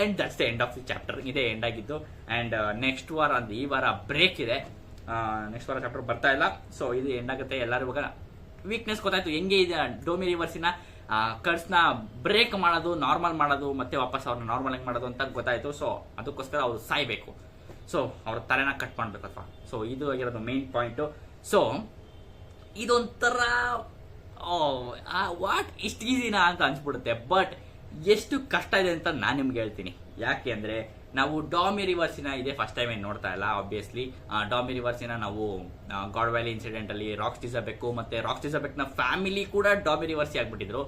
And that's the end of the chapter. ಇದೇ ಎಂಡ್ ಆಗಿದ್ದು. ಅಂಡ್ ನೆಕ್ಸ್ಟ್ ವಾರ ಅಂದ್ರೆ ಈ ವಾರ ಬ್ರೇಕ್ ಇದೆ, ನೆಕ್ಸ್ಟ್ ವಾರ ಚಾಪ್ಟರ್ ಬರ್ತಾ ಇಲ್ಲ. ಸೊ ಇದು ಎಂಡ್ ಆಗುತ್ತೆ. ಎಲ್ಲರೂ ಇವಾಗ ವೀಕ್ನೆಸ್ ಗೊತ್ತಾಯ್ತು, ಹೆಂಗೆ ಇದೆ ಡೋಮಿ ರಿವರ್ಸಿನ ಕರ್ಸ್ನ ಬ್ರೇಕ್ ಮಾಡೋದು, ನಾರ್ಮಲ್ ಮಾಡೋದು, ಮತ್ತೆ ವಾಪಸ್ ಅವ್ರನ್ನ ನಾರ್ಮಲ್ ಆಗಿ ಮಾಡೋದು ಅಂತ ಗೊತ್ತಾಯ್ತು. ಸೊ ಅದಕ್ಕೋಸ್ಕರ ಅವ್ರು ಸಾಯ್ಬೇಕು, ಸೊ ಅವ್ರ ತಲೆನ ಕಟ್ ಮಾಡ್ಬೇಕಪ್ಪ. ಸೊ ಇದು ಆಗಿರೋದು ಮೇನ್ ಪಾಯಿಂಟು. ಸೊ ಇದೊಂಥರ ವಾಟ್ ಇಷ್ಟು ಈಸಿನಾ ಅಂತ ಅನ್ಸ್ಬಿಡುತ್ತೆ, ಬಟ್ ಎಷ್ಟು ಕಷ್ಟ ಇದೆ ಅಂತ ನಾನು ನಿಮ್ಗೆ ಹೇಳ್ತೀನಿ. ಯಾಕೆ ಅಂದ್ರೆ ನಾವು ಡಾಮಿ ರಿವರ್ಸಿನ ಇದೇ ಫಸ್ಟ್ ಟೈಮ್ ಏನು ನೋಡ್ತಾ ಇಲ್ಲ. ಆಬ್ವಿಯಸ್ಲಿ ಡಾಮಿ ರಿವರ್ಸಿನ ನಾವು ಗಾಡ್ ವ್ಯಾಲಿ ಇನ್ಸಿಡೆಂಟ್ ಅಲ್ಲಿ ರಾಕ್ಸ್ ಡಿಸಬೆಕ್ ಮತ್ತೆ ರಾಕ್ಸ್ ಡಿಸಬೆಕ್ ನ ಫ್ಯಾಮಿಲಿ ಕೂಡ ಡಾಮಿ ರಿವರ್ಸಿ ಆಗ್ಬಿಟ್ಟಿದ್ರು.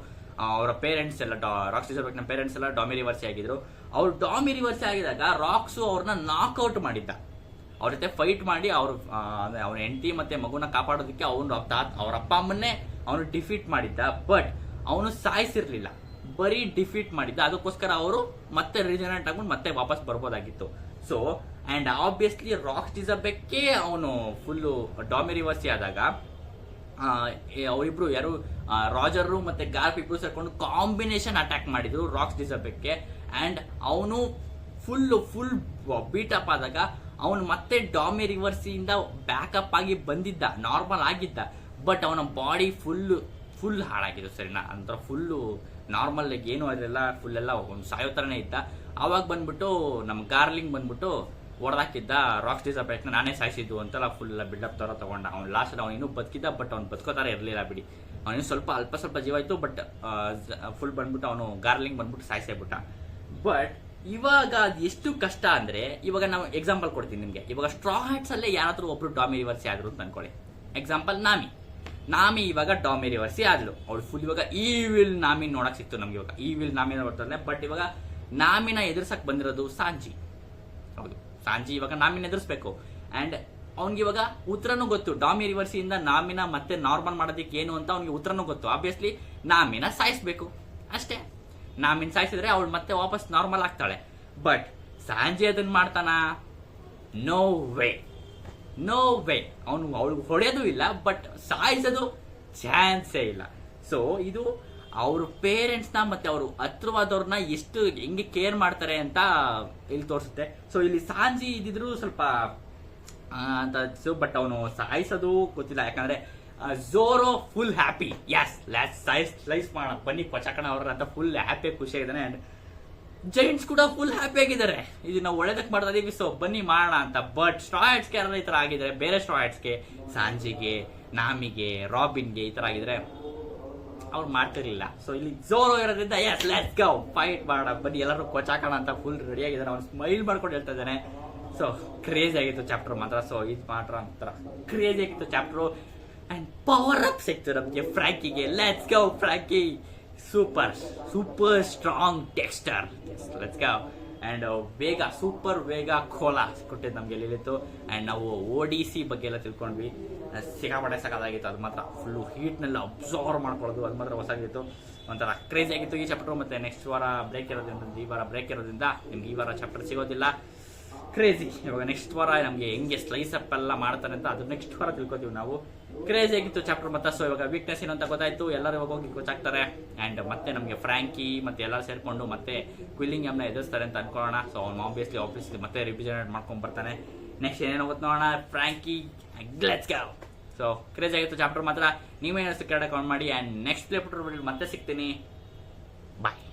ಅವರ ಪೇರೆಂಟ್ಸ್ ಎಲ್ಲ ರಾಕ್ಸ್ ಡಿಸಬೆಕ್ ನ ಪೇರೆಂಟ್ಸ್ ಎಲ್ಲ ಡಾಮಿ ರಿವರ್ಸಿ ಆಗಿದ್ರು. ಅವ್ರು ಡಾಮಿ ರಿವರ್ಸಿ ಆಗಿದಾಗ ರಾಕ್ಸ್ ಅವ್ರನ್ನ ನಾಕ್ಔಟ್ ಮಾಡಿದ್ದ, ಅವ್ರ ಜೊತೆ ಫೈಟ್ ಮಾಡಿ ಅವ್ರ ಹೆಂಡತಿ ಮತ್ತೆ ಮಗುನ ಕಾಪಾಡೋದಕ್ಕೆ ಅವ್ರ ಅಪ್ಪ ಅಮ್ಮನ್ನೇ ಅವನು ಡಿಫೀಟ್ ಮಾಡಿದ್ದ. ಬಟ್ ಅವನು ಸಾಯಿಸಿರ್ಲಿಲ್ಲ, ಬರೀ ಡಿಫೀಟ್ ಮಾಡಿದ್ದ. ಅದಕ್ಕೋಸ್ಕರ ಅವರು ಮತ್ತೆ ರಿಜನರೇಟ್ ಆಗ್ಬಿಟ್ಟು ಮತ್ತೆ ವಾಪಸ್ ಬರ್ಬೋದಾಗಿತ್ತು. ಸೊ ಅಂಡ್ ಆಬ್ವಿಯಸ್ಲಿ ರಾಕ್ಸ್ ಡಿಸಬೆಕ್ಗೆ ಅವನು ಫುಲ್ಲು ಡಾಮಿ ರಿವರ್ಸಿ ಆದಾಗ ಅವರಿಬ್ರು ಯಾರು ರಾಜರು ಮತ್ತೆ ಗಾರ್ಪ್ ಇಬ್ರು ಸೇರ್ಕೊಂಡು ಕಾಂಬಿನೇಷನ್ ಅಟ್ಯಾಕ್ ಮಾಡಿದ್ರು ರಾಕ್ಸ್ ಡಿಸಬೆಕ್ಗೆ. ಅಂಡ್ ಅವನು ಫುಲ್ ಬೀಟ್ ಅಪ್ ಆದಾಗ ಅವನು ಮತ್ತೆ ಡಾಮಿ ರಿವರ್ಸಿಯಿಂದ ಬ್ಯಾಕಪ್ ಆಗಿ ಬಂದಿದ್ದ, ನಾರ್ಮಲ್ ಆಗಿದ್ದ. ಬಟ್ ಅವನ ಬಾಡಿ ಫುಲ್ ಹಾಳಾಗಿದ್ದು, ಸರಿನಾ. ಅಂತ ಫುಲ್ಲು ನಾರ್ಮಲ್ ಏನು ಅದೆಲ್ಲ ಫುಲ್ ಎಲ್ಲ ಒಂದು ಸಾಯೋ ಥರನೇ ಇದ್ದ. ಆವಾಗ ಬಂದ್ಬಿಟ್ಟು ನಮ್ಮ ಗಾರ್ಲಿಂಗ್ ಬಂದ್ಬಿಟ್ಟು ಹೊಡೆದಾಕಿದ್ದ ರಾಕ್ಸ್ ಡಿಸಬೆಕ್ನ ನಾನೇ ಸಾಯಿಸಿದ್ದು ಅಂತೆಲ್ಲ ಫುಲ್ ಬಿಲ್ಡಪ್ ತರ ತಗೊಂಡ. ಅವ್ನು ಲಾಸ್ಟ್ ಅವ್ನು ಇನ್ನೂ ಬದುಕಿದ್ದ, ಬಟ್ ಅವ್ನು ಬದುಕೋತಾರ ಇರಲಿಲ್ಲ ಬಿಡಿ. ಅವನು ಸ್ವಲ್ಪ ಜೀವ ಆಯ್ತು, ಬಟ್ ಫುಲ್ ಬಂದ್ಬಿಟ್ಟು ಅವನು ಗಾರ್ಲಿಂಗ್ ಬಂದ್ಬಿಟ್ಟು ಸಾಯಿಸೇಬಿಟ್ಟ. ಬಟ್ ಇವಾಗ ಅದು ಎಷ್ಟು ಕಷ್ಟ ಅಂದ್ರೆ, ಇವಾಗ ನಾವು ಎಕ್ಸಾಂಪಲ್ ಕೊಡ್ತೀನಿ ನಿಮಗೆ. ಇವಾಗ ಸ್ಟ್ರಾ ಹ್ಯಾಟ್ಸ್ ಅಲ್ಲೇ ಯಾರಾದ್ರೂ ಒಬ್ರು ಡಾಮಿ ರಿವರ್ಸಿ ಆದ್ರು ಅಂತ ಅನ್ಕೊಳ್ಳಿ. ಎಕ್ಸಾಂಪಲ್ ನಾಮಿ ಇವಾಗ ಡಾಮಿ ರಿವರ್ಸಿ ಆದ್ಲು. ಅವಳು ಫುಲ್ ಇವಾಗ ಈವಿಲ್ ನಾಮಿ ನೋಡಕ್ ಸಿಕ್ತು ನಮ್ಗೆ. ಇವಾಗ ಈವಿಲ್ ನಾಮಿನ ಬರ್ತಾನೆ. ಬಟ್ ಇವಾಗ ನಾಮಿನ ಎದುರ್ಸಕ್ ಬಂದಿರೋದು ಸಾಂಜಿ. ಹೌದು, ಸಾಂಜಿ ಇವಾಗ ನಾಮಿನ ಎದುರಿಸ್ಬೇಕು. ಅಂಡ್ ಅವ್ನಿಗೆ ಇವಾಗ ಉತ್ತರನೂ ಗೊತ್ತು, ಡಾಮಿ ರಿವರ್ಸಿಯಿಂದ ನಾಮಿನ ಮತ್ತೆ ನಾರ್ಮಲ್ ಮಾಡೋದಕ್ಕೆ ಏನು ಅಂತ ಅವ್ನಿಗೆ ಉತ್ತರನೂ ಗೊತ್ತು. ಆಬ್ವಿಯಸ್ಲಿ ನಾಮಿನ ಸಾಯಿಸ್ಬೇಕು ಅಷ್ಟೇ. ನಾಮಿನ ಸಾಯಿಸಿದ್ರೆ ಅವಳು ಮತ್ತೆ ವಾಪಸ್ ನಾರ್ಮಲ್ ಆಗ್ತಾಳೆ. ಬಟ್ ಸಾಂಜಿ ಅದನ್ನ ಮಾಡ್ತಾನ? No way. ಅವಳಿಗೆ ಹೊಡೆಯೋದು ಇಲ್ಲ, ಬಟ್ ಸಾಯಿಸೋದು ಚಾನ್ಸೇ ಇಲ್ಲ. ಸೊ ಇದು ಅವ್ರ ಪೇರೆಂಟ್ಸ್ನ ಮತ್ತೆ ಅವರು ಹತ್ರವಾದವ್ರನ್ನ ಎಷ್ಟು ಹೆಂಗೆ ಕೇರ್ ಮಾಡ್ತಾರೆ ಅಂತ ಇಲ್ಲಿ ತೋರಿಸುತ್ತೆ. ಸೊ ಇಲ್ಲಿ ಸಾಂಜಿ ಇದ್ದಿದ್ರು ಸ್ವಲ್ಪ ಅಂತ, ಬಟ್ ಅವನು ಸಾಯಿಸೋದು ಗೊತ್ತಿಲ್ಲ. ಯಾಕಂದ್ರೆ ಝೋರೋ ಫುಲ್ ಹ್ಯಾಪಿ, ಎಸ್ ಸ್ಲೈಸ್ ಮಾಡೋಣ ಬನ್ನಿ ಕೊಚಾಕಣ ಅವ್ರ ಅಂತ ಫುಲ್ ಹ್ಯಾಪಿ ಖುಷಿಯಾಗಿದ್ದಾನೆ. ಅಂಡ್ ಜೈಂಟ್ಸ್ ಕೂಡ ಫುಲ್ ಹ್ಯಾಪಿ ಆಗಿದ್ದಾರೆ, ಇದು ನಾವು ಒಳ್ಳೇದಕ್ಕೆ ಮಾಡ್ತಾ ಇದೀವಿ, ಸೊ ಬನ್ನಿ ಮಾಡೋಣ ಅಂತ. ಬಟ್ ಸ್ಟ್ರಾ ಹ್ಯಾಟ್ಸ್ಗೆ ಯಾರು ಈ ತರ ಆಗಿದ್ದಾರೆ, ಬೇರೆ ಸ್ಟ್ರಾ ಹ್ಯಾಟ್ಸ್ಗೆ, ಸಾಂಜಿಗೆ, ನಾಮಿಗೆ, ರಾಬಿನ್ಗೆ ಈ ತರ ಆಗಿದ್ರೆ ಅವ್ರು ಮಾಡ್ತಿರ್ಲಿಲ್ಲ. ಸೊ ಇಲ್ಲಿ ಝೋರೋ ಇರೋದ್ರಿಂದ ಎಸ್ ಲೆಟ್ಸ್ ಗೋ ಫೈಟ್ ಮಾಡೋಣ ಬನ್ನಿ ಎಲ್ಲರೂ ಕೊಚಾಕಣ ಅಂತ ಫುಲ್ ರೆಡಿ ಆಗಿದ್ದಾನೆ. ಅವ್ನು ಸ್ಮೈಲ್ ಮಾಡ್ಕೊಂಡು ಹೇಳ್ತಾ ಇದ್ದಾನೆ. ಸೊ ಕ್ರೇಜಿ ಆಗಿತ್ತು ಚಾಪ್ಟರ್ ಮಾತ್ರ. ಸೊ ಇದು ಮಾತ್ರ ಒಂಥರ ಕ್ರೇಜಿ ಆಗಿತ್ತು ಚಾಪ್ಟರ್. ಅಂಡ್ ಪವರ್ ಅಪ್ ಸಿಕ್ತು ನಮಗೆ ಫ್ರಾಂಕಿಗೆ. Let's go Franky, super strong texter, let's go. And Vega, super Vega ಖೋಲಾ ಕೊಟ್ಟಿದ್ದು ನಮ್ಗೆ ಎಲ್ಲಿತ್ತು. ಅಂಡ್ ನಾವು ODC ಬಗ್ಗೆ ಎಲ್ಲ ತಿಳ್ಕೊಂಡ್ವಿ, ಸಿಕ್ಕಾಪಟ್ಟೆ ಸಕಾಲಾಗಿತ್ತು. ಅದು ಮಾತ್ರ ಫುಲ್ಲು ಹೀಟ್ನೆಲ್ಲ ಅಬ್ಸರ್ವ್ ಮಾಡ್ಕೊಳ್ಳೋದು, ಅದು ಮಾತ್ರ ಹೊಸಾಗಿತ್ತು, ಒಂಥರ ಕ್ರೇಜಿ ಆಗಿತ್ತು ಈ ಚಾಪ್ಟರ್. ಮತ್ತೆ ನೆಕ್ಸ್ಟ್ ವಾರ ಬ್ರೇಕ್ ಇರೋದ್ರಿಂದ, ಈ ವಾರ ಬ್ರೇಕ್ ಇರೋದ್ರಿಂದ ನಿಮ್ಗೆ ಈ ವಾರ ಚಾಪ್ಟರ್ ಸಿಗೋದಿಲ್ಲ. ಕ್ರೇಜಿ. ಇವಾಗ ನೆಕ್ಸ್ಟ್ ವಾರ ನಮಗೆ ಹೆಂಗೆ ಸ್ಲೈಸ್ ಅಪ್ ಎಲ್ಲ ಮಾಡ್ತಾರೆ ಅಂತ ಅದು ನೆಕ್ಸ್ಟ್ ವಾರ ತಿಳ್ಕೊತೀವಿ ನಾವು. ಕ್ರೇಜಿ ಆಗಿತ್ತು ಚಾಪ್ಟರ್ ಮತ್ತೆ. ಸೊ ಇವಾಗ ವೀಕ್ನೆಸ್ ಏನು ಅಂತ ಗೊತ್ತಾಯ್ತು, ಎಲ್ಲರೂ ಇವಾಗ ಹೋಗಿ ಗೊತ್ತಾಗ್ತಾರೆ. ಅಂಡ್ ಮತ್ತೆ ನಮಗೆ ಫ್ರಾಂಕಿ ಮತ್ತೆ ಎಲ್ಲರೂ ಸೇರ್ಕೊಂಡು ಮತ್ತೆ ಕ್ವಿಲ್ಲಿಂಗಮ್ನ ಎದುರಿಸ್ತಾರೆ ಅಂತ ಅನ್ಕೊಳ್ಳೋಣ. ಸೊ ಅವ್ನು ಆಬ್ವಿಯಸ್ಲಿ ಮತ್ತೆ ರಿವಿಷನ್ ಮಾಡ್ಕೊಂಡ್ ಬರ್ತಾನೆ. ನೆಕ್ಸ್ಟ್ ಏನೇನು ಹೋಗುತ್ತೆ ನೋಡೋಣ. Frankie, let's go. So crazy ಆಗಿತ್ತು ಚಾಪ್ಟರ್ ಮಾತ್ರ. ನೀವೇನು ಕೆಳಗಡೆ ಕಮೆಂಟ್ ಮಾಡಿ. ಅಂಡ್ ನೆಕ್ಸ್ಟ್ ಎಪಿಸೋಡ್ ಮತ್ತೆ ಸಿಗ್ತೀನಿ. ಬಾಯ್.